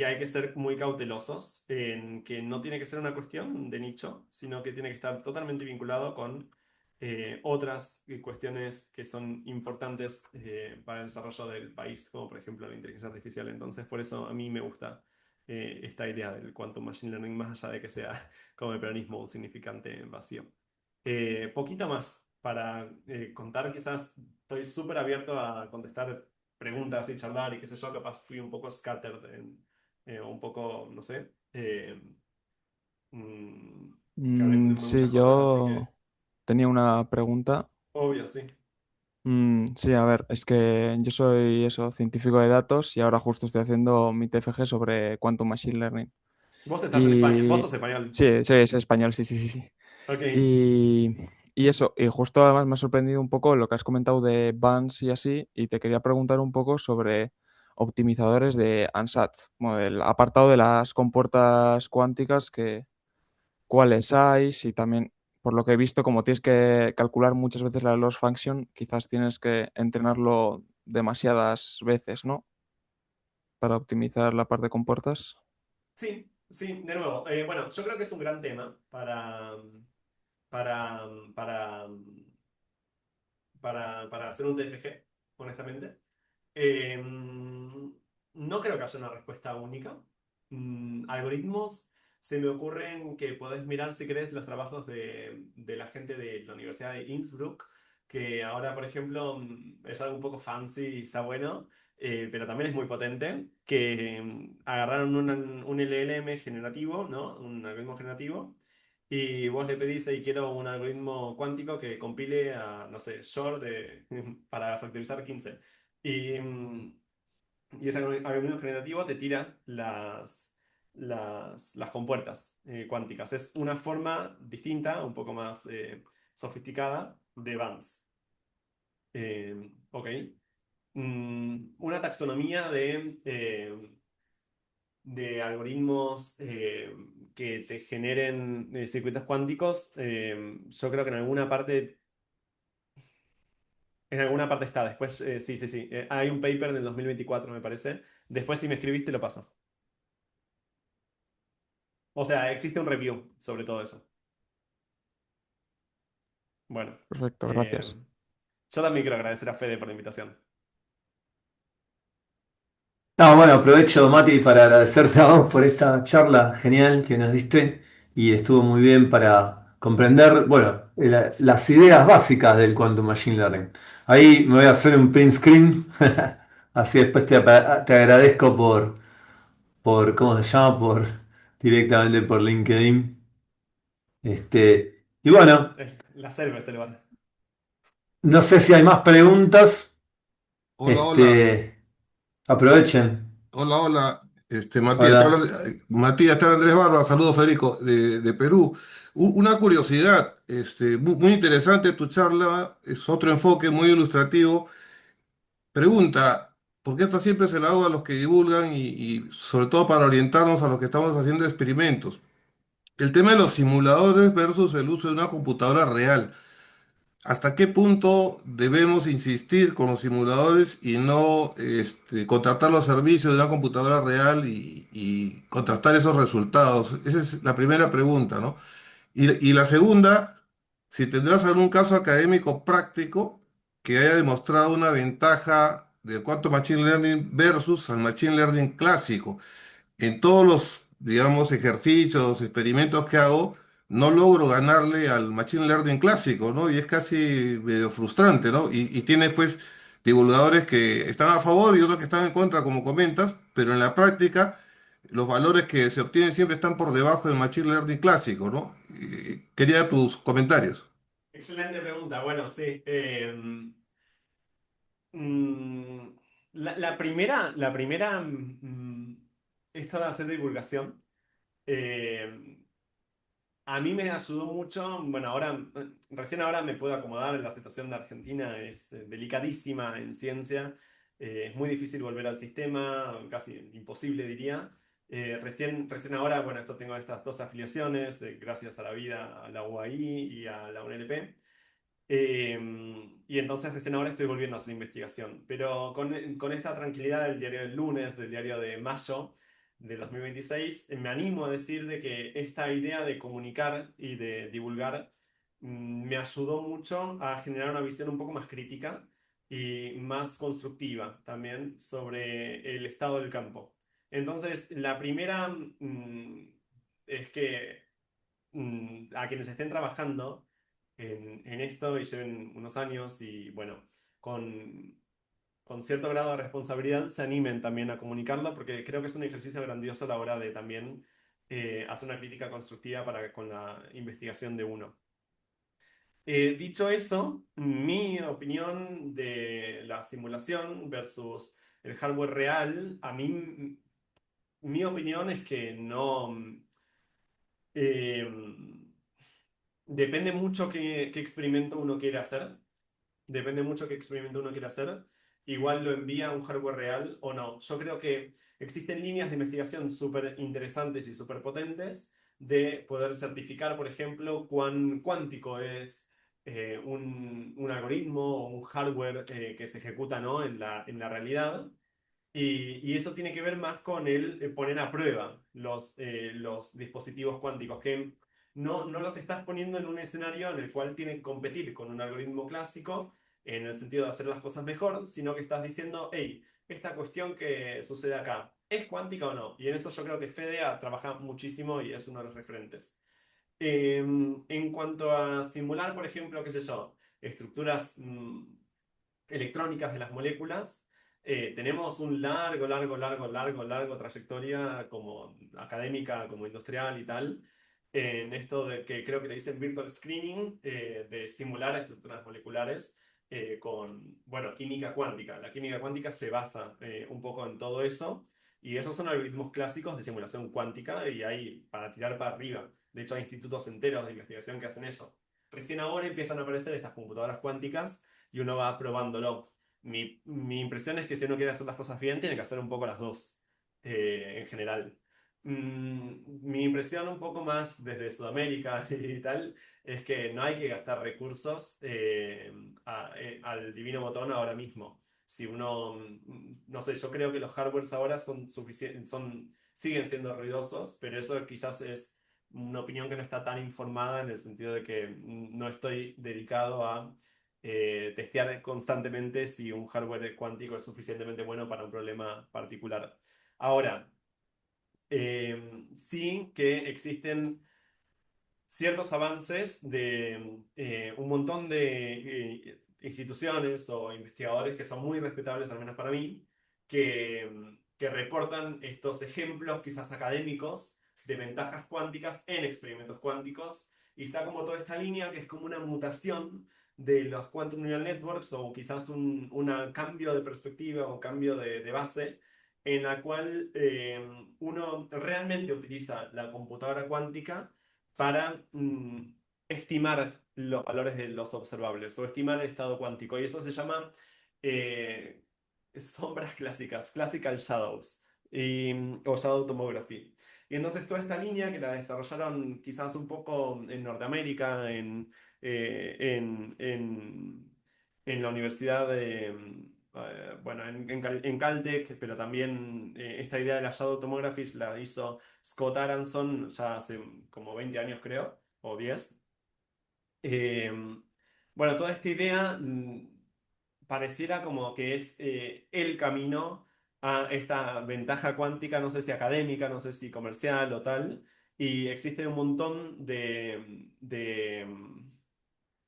hay que ser muy cautelosos en que no tiene que ser una cuestión de nicho, sino que tiene que estar totalmente vinculado con otras cuestiones que son importantes para el desarrollo del país, como por ejemplo la inteligencia artificial. Entonces, por eso a mí me gusta esta idea del quantum machine learning, más allá de que sea como el peronismo un significante vacío. Poquito más para contar, quizás estoy súper abierto a contestar preguntas y charlar y qué sé yo, capaz fui un poco scattered, un poco, no sé, mm, que hablé de muchas Sí, cosas, así yo que tenía una pregunta. obvio, sí. Sí, a ver, es que yo soy eso, científico de datos y ahora justo estoy haciendo mi TFG sobre Quantum Machine Learning. Vos estás en España, vos Y sos español. sí, sí, es español, sí, sí, sí, sí. Ok. Y, y eso, y justo además me ha sorprendido un poco lo que has comentado de Bands y así, y te quería preguntar un poco sobre optimizadores de ANSAT, como del apartado de las compuertas cuánticas, que cuáles hay, si también, por lo que he visto, como tienes que calcular muchas veces la loss function, quizás tienes que entrenarlo demasiadas veces, ¿no? Para optimizar la parte de compuertas. Sí, sí, de nuevo. Bueno, yo creo que es un gran tema para, para, para hacer un TFG, honestamente. No creo que haya una respuesta única. Algoritmos, se me ocurren que podés mirar, si querés, los trabajos de la gente de la Universidad de Innsbruck, que ahora, por ejemplo, es algo un poco fancy y está bueno, pero también es muy potente, que agarraron un LLM generativo, ¿no? Un algoritmo generativo. Y vos le pedís ahí, quiero un algoritmo cuántico que compile a, no sé, short para factorizar 15. Y, y ese algoritmo generativo te tira las compuertas cuánticas. Es una forma distinta, un poco más sofisticada de bands. Ok. Una taxonomía de algoritmos que te generen circuitos cuánticos, yo creo que en alguna parte está. Después, sí, sí, sí. Hay un paper del 2024, me parece. Después, si me escribiste, lo paso. O sea, existe un review sobre todo eso. Bueno, Perfecto, eh, gracias. yo también quiero agradecer a Fede por la invitación. No, bueno, aprovecho, Mati, para agradecerte a vos por esta charla genial que nos diste y estuvo muy bien para comprender, bueno, las ideas básicas del Quantum Machine Learning. Ahí me voy a hacer un print screen, así después te agradezco ¿cómo se llama? Directamente por LinkedIn. Y bueno, La selva es el bar. no sé si hay más preguntas. Hola, hola, Este, aprovechen. hola, hola. Matías, Hola. Matías, te habla Andrés Barba, saludos Federico, de Perú. Una curiosidad, muy interesante tu charla, es otro enfoque muy ilustrativo. Pregunta, ¿por qué esto siempre se la hago a los que divulgan y sobre todo para orientarnos a los que estamos haciendo experimentos? El tema de los simuladores versus el uso de una computadora real. ¿Hasta qué punto debemos insistir con los simuladores y no contratar los servicios de una computadora real y contrastar esos resultados? Esa es la primera pregunta, ¿no? Y la segunda, si tendrás algún caso académico práctico que haya demostrado una ventaja del Quantum Machine Learning versus al Machine Learning clásico. En todos los, digamos, ejercicios, experimentos que hago, no logro ganarle al Machine Learning clásico, ¿no? Y es casi medio frustrante, ¿no? Y tienes, pues, divulgadores que están a favor y otros que están en contra, como comentas, pero en la práctica los valores que se obtienen siempre están por debajo del Machine Learning clásico, ¿no? Quería tus comentarios. Excelente pregunta. Bueno, sí. Mm, la primera, esto de hacer divulgación. eh, A mí me ayudó mucho, bueno, recién ahora me puedo acomodar, la situación de Argentina es delicadísima en ciencia, es muy difícil volver al sistema, casi imposible diría. Recién ahora, bueno, tengo estas dos afiliaciones, gracias a la vida, a la UAI y a la UNLP. Y entonces recién ahora estoy volviendo a hacer investigación. Pero con esta tranquilidad del diario del lunes, del diario de mayo de 2026, me animo a decir de que esta idea de comunicar y de divulgar me ayudó mucho a generar una visión un poco más crítica y más constructiva también sobre el estado del campo. Entonces, la primera es que a quienes estén trabajando en esto y lleven unos años y bueno, con, con cierto grado de responsabilidad se animen también a comunicarlo porque creo que es un ejercicio grandioso a la hora de también hacer una crítica constructiva con la investigación de uno. Dicho eso, mi opinión de la simulación versus el hardware real, a mí, mi opinión es que no, eh, depende mucho qué experimento uno quiere hacer. Depende mucho qué experimento uno quiere hacer. Igual lo envía a un hardware real o no. Yo creo que existen líneas de investigación súper interesantes y súper potentes de poder certificar, por ejemplo, cuán cuántico es un algoritmo o un hardware que se ejecuta, ¿no? en la realidad. Y eso tiene que ver más con el poner a prueba los dispositivos cuánticos, que no los estás poniendo en un escenario en el cual tienen que competir con un algoritmo clásico en el sentido de hacer las cosas mejor, sino que estás diciendo, hey, esta cuestión que sucede acá, ¿es cuántica o no? Y en eso yo creo que FEDE trabaja muchísimo y es uno de los referentes. En cuanto a simular, por ejemplo, qué sé yo, estructuras electrónicas de las moléculas, tenemos un largo trayectoria como académica, como industrial y tal, en esto de que creo que le dicen virtual screening, de simular estructuras moleculares con, bueno, química cuántica. La química cuántica se basa un poco en todo eso. Y esos son algoritmos clásicos de simulación cuántica y hay para tirar para arriba. De hecho, hay institutos enteros de investigación que hacen eso. Recién ahora empiezan a aparecer estas computadoras cuánticas y uno va probándolo. Mi impresión es que si uno quiere hacer las cosas bien, tiene que hacer un poco las dos, en general. Mi impresión un poco más desde Sudamérica y tal, es que no hay que gastar recursos al divino botón ahora mismo. Si uno, no sé, yo creo que los hardwares ahora son suficientes, siguen siendo ruidosos, pero eso quizás es una opinión que no está tan informada en el sentido de que no estoy dedicado a testear constantemente si un hardware cuántico es suficientemente bueno para un problema particular. Ahora, sí que existen ciertos avances de un montón de instituciones o investigadores que son muy respetables, al menos para mí, que reportan estos ejemplos, quizás académicos, de ventajas cuánticas en experimentos cuánticos. Y está como toda esta línea que es como una mutación de los Quantum Neural Networks o quizás un cambio de perspectiva o cambio de base en la cual uno realmente utiliza la computadora cuántica para estimar los valores de los observables o estimar el estado cuántico. Y eso se llama eh, sombras clásicas, classical shadows, o shadow tomography. Y entonces toda esta línea que la desarrollaron quizás un poco en Norteamérica, en la Universidad de, bueno, en Caltech, pero también esta idea de la shadow tomography la hizo Scott Aronson ya hace como 20 años creo, o 10. Eh, bueno, toda esta idea pareciera como que es el camino a esta ventaja cuántica, no sé si académica, no sé si comercial o tal, y existe un montón de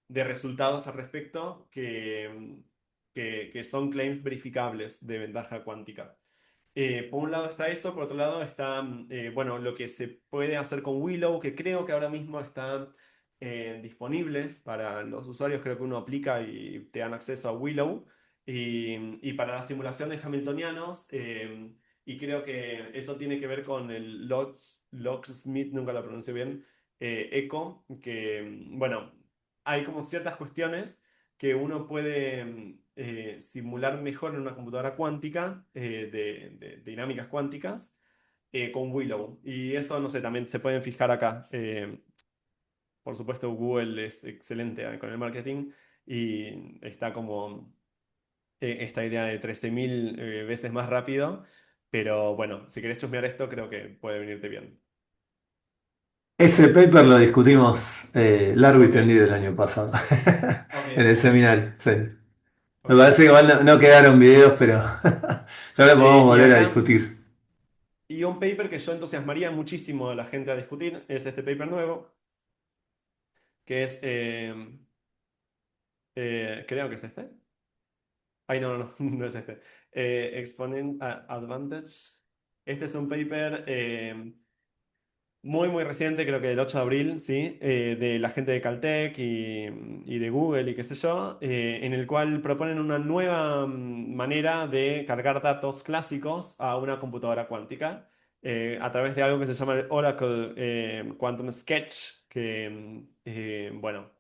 resultados al respecto que son claims verificables de ventaja cuántica. Por un lado está eso, por otro lado está, bueno, lo que se puede hacer con Willow, que creo que ahora mismo está disponible para los usuarios, creo que uno aplica y te dan acceso a Willow, y para la simulación de Hamiltonianos, y creo que eso tiene que ver con el Locksmith, nunca lo pronuncio bien, Echo, que, bueno, hay como ciertas cuestiones que uno puede simular mejor en una computadora cuántica de dinámicas cuánticas con Willow. Y eso, no sé, también se pueden fijar acá. Por supuesto, Google es excelente con el marketing y está como esta idea de 13.000 veces más rápido. Pero bueno, si querés chusmear esto, creo que puede venirte bien. Ese paper lo discutimos largo y Ok, tendido el año pasado ok, en el seminario. Sí. Me ok. parece que igual no quedaron videos, pero ya lo podemos Y volver a acá, discutir. y un paper que yo entusiasmaría muchísimo a la gente a discutir es este paper nuevo, que es, creo que es este. Ay, no, no, no, no es este. Exponent Advantage. Este es un paper muy, muy reciente, creo que del 8 de abril, ¿sí? De la gente de Caltech y de Google y qué sé yo, en el cual proponen una nueva manera de cargar datos clásicos a una computadora cuántica a través de algo que se llama el Oracle Quantum Sketch, que, bueno.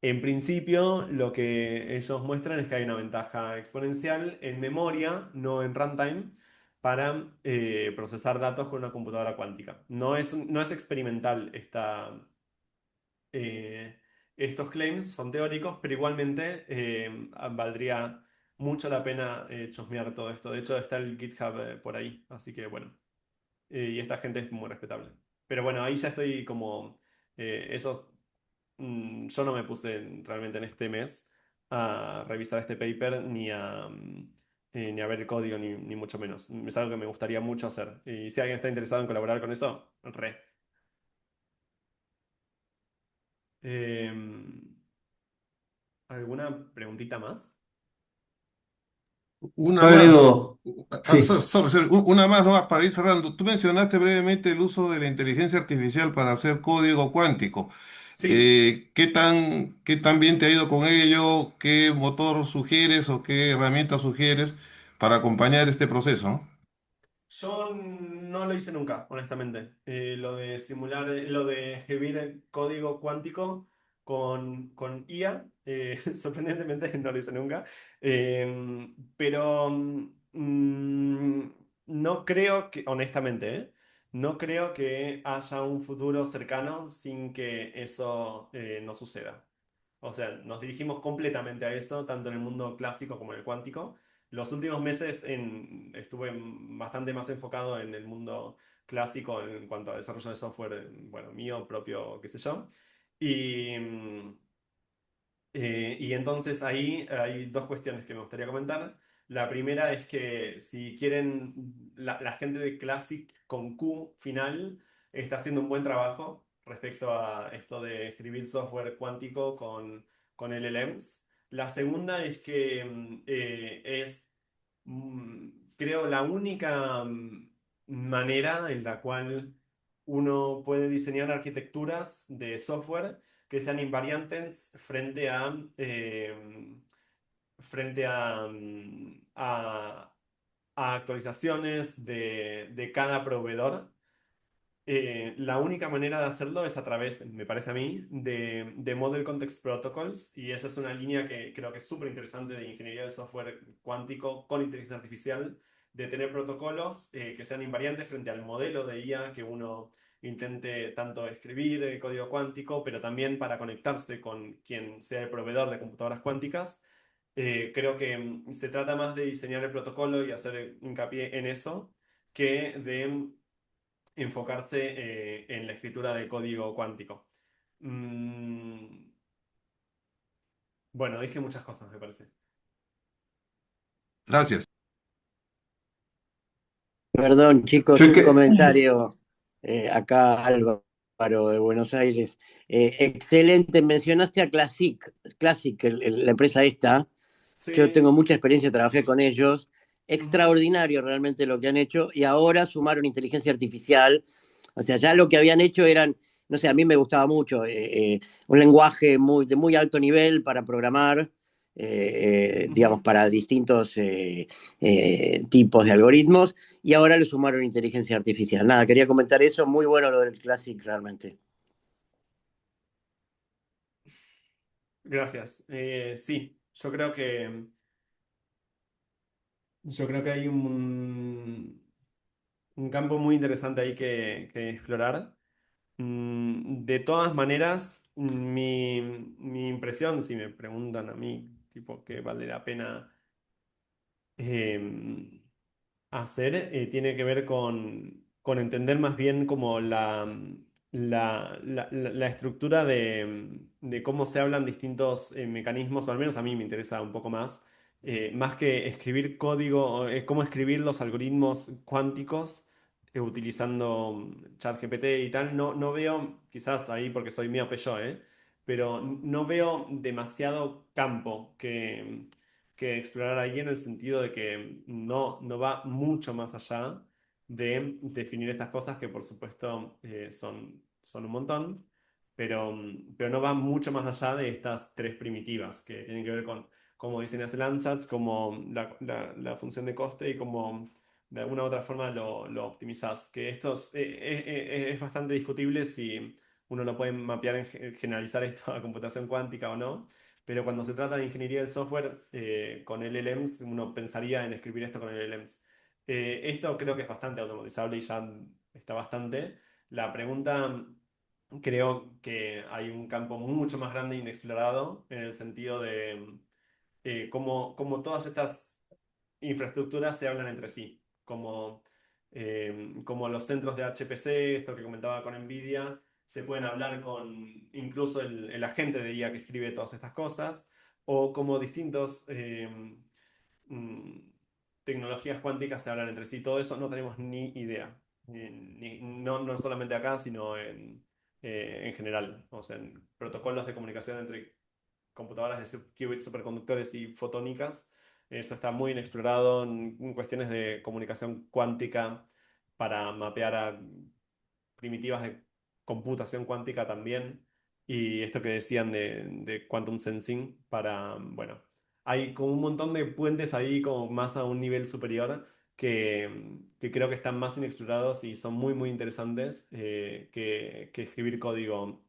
En principio, lo que ellos muestran es que hay una ventaja exponencial en memoria, no en runtime, para procesar datos con una computadora cuántica. No es experimental eh, estos claims, son teóricos, pero igualmente valdría mucho la pena chusmear todo esto. De hecho, está el GitHub por ahí, así que bueno. Y esta gente es muy respetable. Pero bueno, ahí ya estoy como... esos yo no me puse realmente en este mes a revisar este paper ni a ver el código, ni mucho menos. Es algo que me gustaría mucho hacer. Y si alguien está interesado en colaborar con eso, re. Em, ¿Alguna preguntita más? Una Yo más. agrego, sí, Sorry, una más nomás para ir cerrando. Tú mencionaste brevemente el uso de la inteligencia artificial para hacer código cuántico. Sí. Qué tan bien te ha ido con ello? ¿Qué motor sugieres o qué herramienta sugieres para acompañar este proceso? ¿No? Yo no lo hice nunca, honestamente. Lo de simular, lo de escribir el código cuántico con IA, sorprendentemente no lo hice nunca. Pero no creo que, honestamente, no creo que haya un futuro cercano sin que eso no suceda. O sea, nos dirigimos completamente a eso, tanto en el mundo clásico como en el cuántico. Los últimos meses estuve bastante más enfocado en el mundo clásico en cuanto a desarrollo de software, bueno, mío propio, qué sé yo. Y, y entonces ahí hay dos cuestiones que me gustaría comentar. La primera es que si quieren, la gente de Classic con Q final está haciendo un buen trabajo respecto a esto de escribir software cuántico con LLMs. La segunda es que creo, la única manera en la cual uno puede diseñar arquitecturas de software que sean invariantes frente a actualizaciones de cada proveedor. La única manera de hacerlo es a través, me parece a mí, de Model Context Protocols, y esa es una línea que creo que es súper interesante de ingeniería de software cuántico con inteligencia artificial, de tener protocolos que sean invariantes frente al modelo de IA que uno intente tanto escribir código cuántico, pero también para conectarse con quien sea el proveedor de computadoras cuánticas. Creo que se trata más de diseñar el protocolo y hacer hincapié en eso que de enfocarse en la escritura de código cuántico. Mm, bueno, dije muchas cosas, me parece. Gracias. Perdón, chicos, yo un que, comentario. Acá Álvaro de Buenos Aires. Excelente, mencionaste a Classic, la empresa esta. Yo Sí. tengo mucha experiencia, trabajé con ellos. Ujú. Extraordinario realmente lo que han hecho. Y ahora sumaron inteligencia artificial. O sea, ya lo que habían hecho eran, no sé, a mí me gustaba mucho, un lenguaje de muy alto nivel para programar, digamos, Ujú. para distintos tipos de algoritmos. Y ahora le sumaron inteligencia artificial. Nada, quería comentar eso. Muy bueno lo del Classic realmente. Gracias. Sí, yo creo que hay un campo muy interesante ahí que explorar. De todas maneras, mi impresión, si me preguntan a mí, tipo, que vale la pena em, hacer tiene que ver con entender más bien como la la estructura de cómo se hablan distintos mecanismos, o al menos a mí me interesa un poco más que escribir código, es cómo escribir los algoritmos cuánticos utilizando ChatGPT y tal. No veo, quizás ahí porque soy miope yo, pero no veo demasiado campo que explorar ahí en el sentido de que no va mucho más allá de definir estas cosas que por supuesto son un montón, pero no va mucho más allá de estas tres primitivas que tienen que ver con cómo diseñas el ansatz, como la función de coste y cómo de alguna u otra forma lo optimizás. Que esto es bastante discutible si uno lo puede mapear, generalizar esto a computación cuántica o no. Pero cuando se trata de ingeniería del software con LLMs, uno pensaría en escribir esto con LLMs. Esto creo que es bastante automatizable y ya está bastante. La pregunta, creo que hay un campo mucho más grande e inexplorado en el sentido de cómo todas estas infraestructuras se hablan entre sí, como los centros de HPC, esto que comentaba con NVIDIA, se pueden hablar con incluso el agente de IA que escribe todas estas cosas, o como distintos mm, tecnologías cuánticas se hablan entre sí. Todo eso no tenemos ni idea. No solamente acá, sino en general. O sea, en protocolos de comunicación entre computadoras de qubits superconductores y fotónicas. Eso está muy inexplorado en cuestiones de comunicación cuántica para mapear a primitivas de computación cuántica también. Y esto que decían de quantum sensing para, bueno, hay como un montón de puentes ahí como más a un nivel superior que creo que están más inexplorados y son muy interesantes que escribir código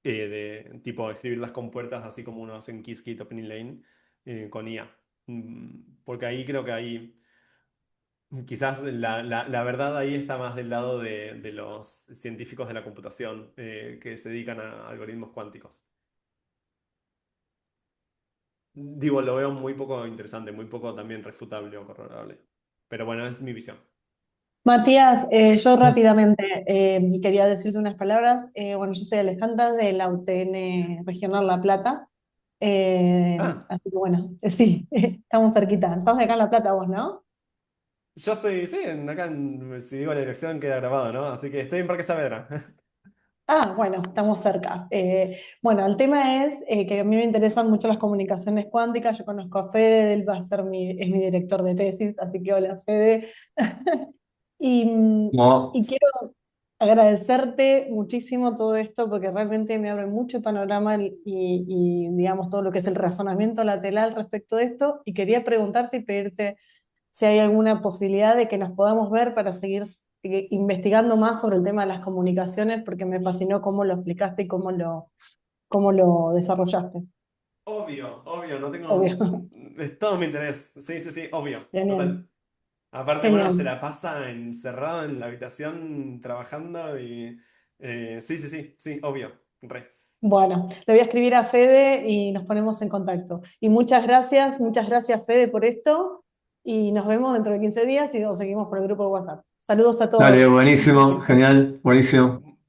de tipo escribir las compuertas así como uno hace en Qiskit o Penny Lane con IA. Porque ahí creo que hay quizás la verdad ahí está más del lado de los científicos de la computación que se dedican a algoritmos cuánticos. Digo, lo veo muy poco interesante, muy poco también refutable o corroborable. Pero bueno, es mi visión. Matías, yo rápidamente quería decirte unas palabras. Bueno, yo soy Alejandra de la UTN Regional La Plata. Ah, Así que bueno, sí, estamos cerquita. Estamos de acá en La Plata vos, ¿no? yo estoy, sí, si digo la dirección queda grabado, ¿no? Así que estoy en Parque Saavedra. Ah, bueno, estamos cerca. Bueno, el tema es que a mí me interesan mucho las comunicaciones cuánticas. Yo conozco a Fede, él va a ser es mi director de tesis, así que hola, Fede. Y, No, y quiero agradecerte muchísimo todo esto porque realmente me abre mucho el panorama digamos todo lo que es el razonamiento lateral respecto de esto. Y quería preguntarte y pedirte si hay alguna posibilidad de que nos podamos ver para seguir investigando más sobre el tema de las comunicaciones, porque me fascinó cómo lo explicaste y cómo lo desarrollaste. Obvio, no tengo. Obvio. Es todo mi interés. Sí, sí, sí, obvio, Genial, total. Aparte, bueno, se genial. la pasa encerrado en la habitación trabajando y. Sí, sí, sí, sí, obvio, re. Bueno, le voy a escribir a Fede y nos ponemos en contacto. Y muchas gracias Fede por esto y nos vemos dentro de 15 días y nos seguimos por el grupo de WhatsApp. Saludos a dale, todos. buenísimo, genial, buenísimo.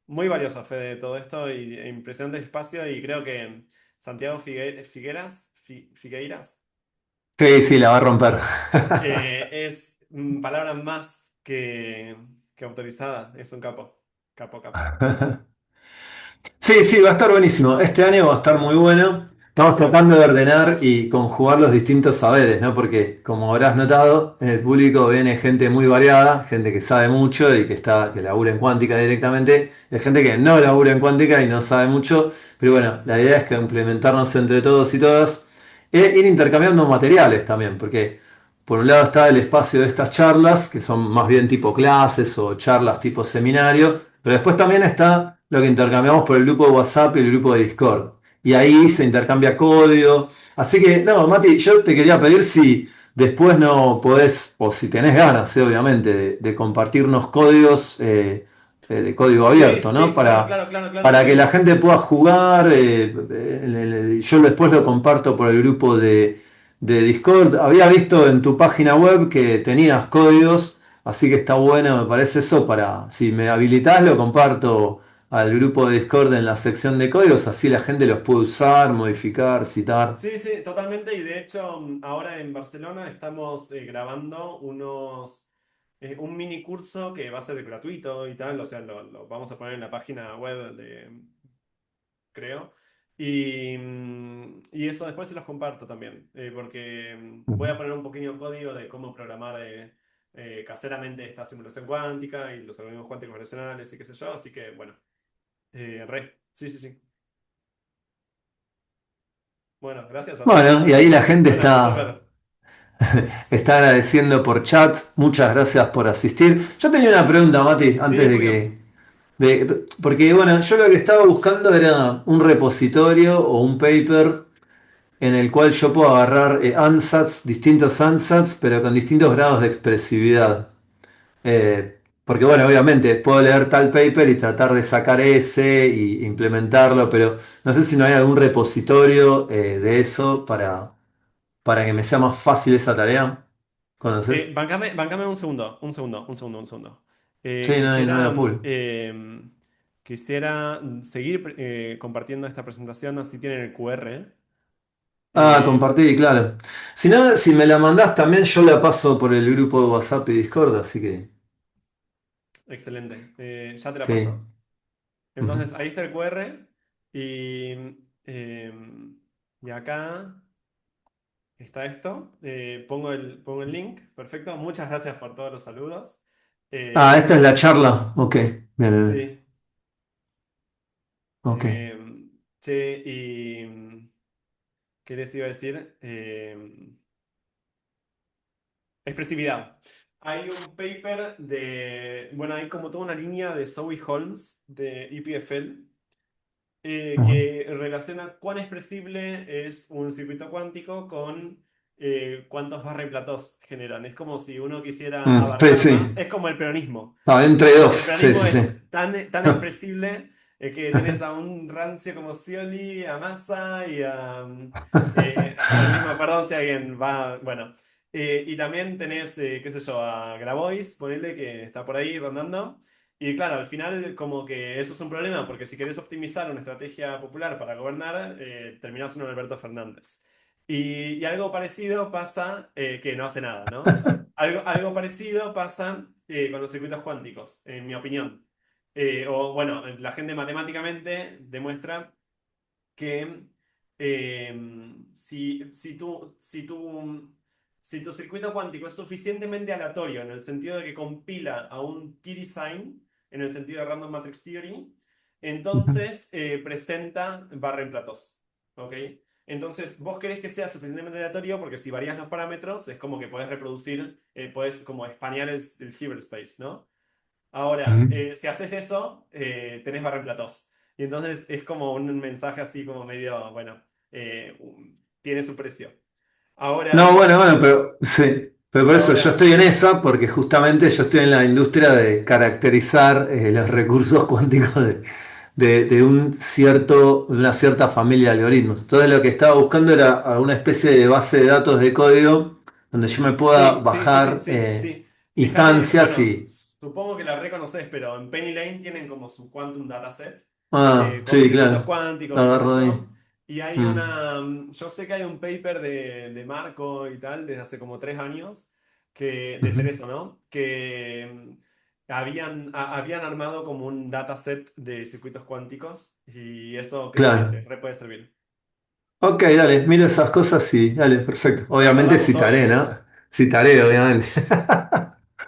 Muy valioso, Fede, todo esto e impresionante espacio. Y creo que Santiago Figueiras, Sí, sí, la va a romper. es palabra más que autorizada. Es un capo, capo, capo. Sí, sí, va a estar buenísimo. Este año va a estar muy bueno. Estamos tratando de ordenar y conjugar los distintos saberes, ¿no? Porque, como habrás notado, en el público viene gente muy variada, gente que sabe mucho y que labura en cuántica directamente, hay gente que no labura en cuántica y no sabe mucho, pero bueno, la idea es que implementarnos entre todos y todas e ir intercambiando materiales también, porque por un lado está el espacio de estas charlas, que son más bien tipo clases o charlas tipo seminario, pero después también está lo que intercambiamos por el grupo de WhatsApp y el grupo de Discord. Y ahí se intercambia código. Así que, no, Mati, yo te quería pedir si después no podés, o si tenés ganas, obviamente, de compartirnos códigos de código Sí, abierto, sí, ¿no? claro, claro, claro, claro, Para que la obvio. gente pueda jugar. Yo después lo comparto por el grupo de Discord. Había visto en tu página web que tenías códigos, Así que está bueno, me parece eso para, si me habilitás, lo comparto al grupo de Discord en la sección de códigos, así la gente los puede usar, modificar, citar. Sí, sí, totalmente. Y de hecho, ahora en Barcelona estamos grabando un mini curso que va a ser gratuito y tal. O sea, lo vamos a poner en la página web creo. Y eso después se los comparto también, porque voy a poner un pequeño código de cómo programar caseramente esta simulación cuántica y los algoritmos cuánticos relacionales y qué sé yo. Así que, bueno, sí, sí, sí. Bueno, gracias a Bueno, y todos. ahí la gente Bueno, está, súper. está agradeciendo por chat. Muchas gracias por asistir. Yo tenía una pregunta, Mati, Sí, antes de obvio. que... porque bueno, yo lo que estaba buscando era un repositorio o un paper en el cual yo puedo agarrar ansatz, distintos ansatz, pero con distintos grados de expresividad. Porque bueno, obviamente puedo leer tal paper y tratar de sacar ese y implementarlo, pero no sé si no hay algún repositorio de eso para que me sea más fácil esa tarea. ¿Conoces? Bancame un segundo, un segundo, un segundo, un segundo. Sí, no hay Quisiera, apuro. quisiera seguir compartiendo esta presentación, así tienen el QR. Ah, Eh, compartí, claro. Si no, si me la mandás también, yo la paso por el grupo de WhatsApp y Discord, así que excelente. Ya te la sí. paso. Ujú. Entonces, ahí está el QR y, eh, y acá está esto. Pongo el link. Perfecto. Muchas gracias por todos los saludos. Ah, esta es Eh, la charla. Ok, bien, bien. sí. Ok. Che, y ¿qué les iba a decir? Expresividad. Hay un paper bueno, hay como toda una línea de Zoe Holmes de EPFL Ujú. que relaciona cuán expresible es un circuito cuántico con cuántos barra-platos generan. Es como si uno quisiera Sí, abarcar más, sí. es como el peronismo. Ah, en El trade-off. Sí, peronismo sí, sí. es tan expresible que tenés a un rancio como Scioli, a Massa y al mismo, perdón si alguien va, bueno. Y también tenés, qué sé yo, a Grabois, ponele que está por ahí rondando. Y claro, al final como que eso es un problema, porque si querés optimizar una estrategia popular para gobernar, terminás en un Alberto Fernández. Y algo parecido pasa, que no hace nada, ¿no? Algo parecido pasa con los circuitos cuánticos, en mi opinión. O bueno, la gente matemáticamente demuestra que si tu circuito cuántico es suficientemente aleatorio en el sentido de que compila a un t-design, en el sentido de Random Matrix Theory, Ujú. entonces presenta barra en platos. ¿Ok? Entonces, vos querés que sea suficientemente aleatorio porque si varías los parámetros es como que podés reproducir, podés como españar el Hilbert space, ¿no? Ahora, Ujú. si haces eso, tenés barra en platós. Y entonces es como un mensaje así como medio, bueno, tiene su precio. No, Ahora, bueno, pero sí. Pero por eso yo ahora, estoy en esa, porque justamente yo estoy en la industria de caracterizar los recursos cuánticos de un de una cierta familia de algoritmos. Entonces lo que estaba buscando era una especie de base de datos de código donde yo me pueda sí, sí, sí, sí, bajar sí, sí. Fíjate, instancias bueno, y... supongo que la reconoces, pero en Penny Lane tienen como su Quantum Dataset Ah, con sí, circuitos claro. cuánticos La y qué sé agarro ahí. yo. Y hay Mm. yo sé que hay un paper de Marco y tal, desde hace como 3 años, de Ujú. Cerezo, ¿no? Que habían armado como un dataset de circuitos cuánticos y eso creo que te Claro. re puede servir. Ok, dale, miro esas cosas y dale, perfecto. La Obviamente charlamos citaré, hoy. ¿no? Citaré, obviamente.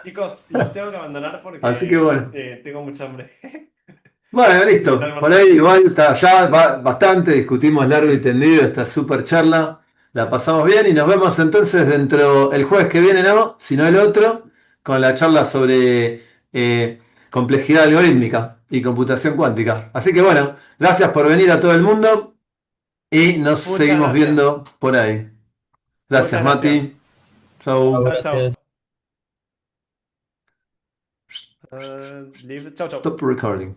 Chicos, los tengo que abandonar Así que porque bueno. tengo mucha hambre. Bueno, Voy a ir a listo. Por ahí almorzar. igual está ya bastante, discutimos largo y tendido esta super charla. La pasamos bien y nos vemos entonces dentro el jueves que viene, ¿no? Si no el otro, con la charla sobre complejidad algorítmica y computación cuántica. Así que bueno, gracias por venir a todo el mundo y nos Muchas seguimos gracias. viendo por ahí. Muchas Gracias, gracias. Mati. Chau. Chao, chao. Live. Chao, chao. Stop recording.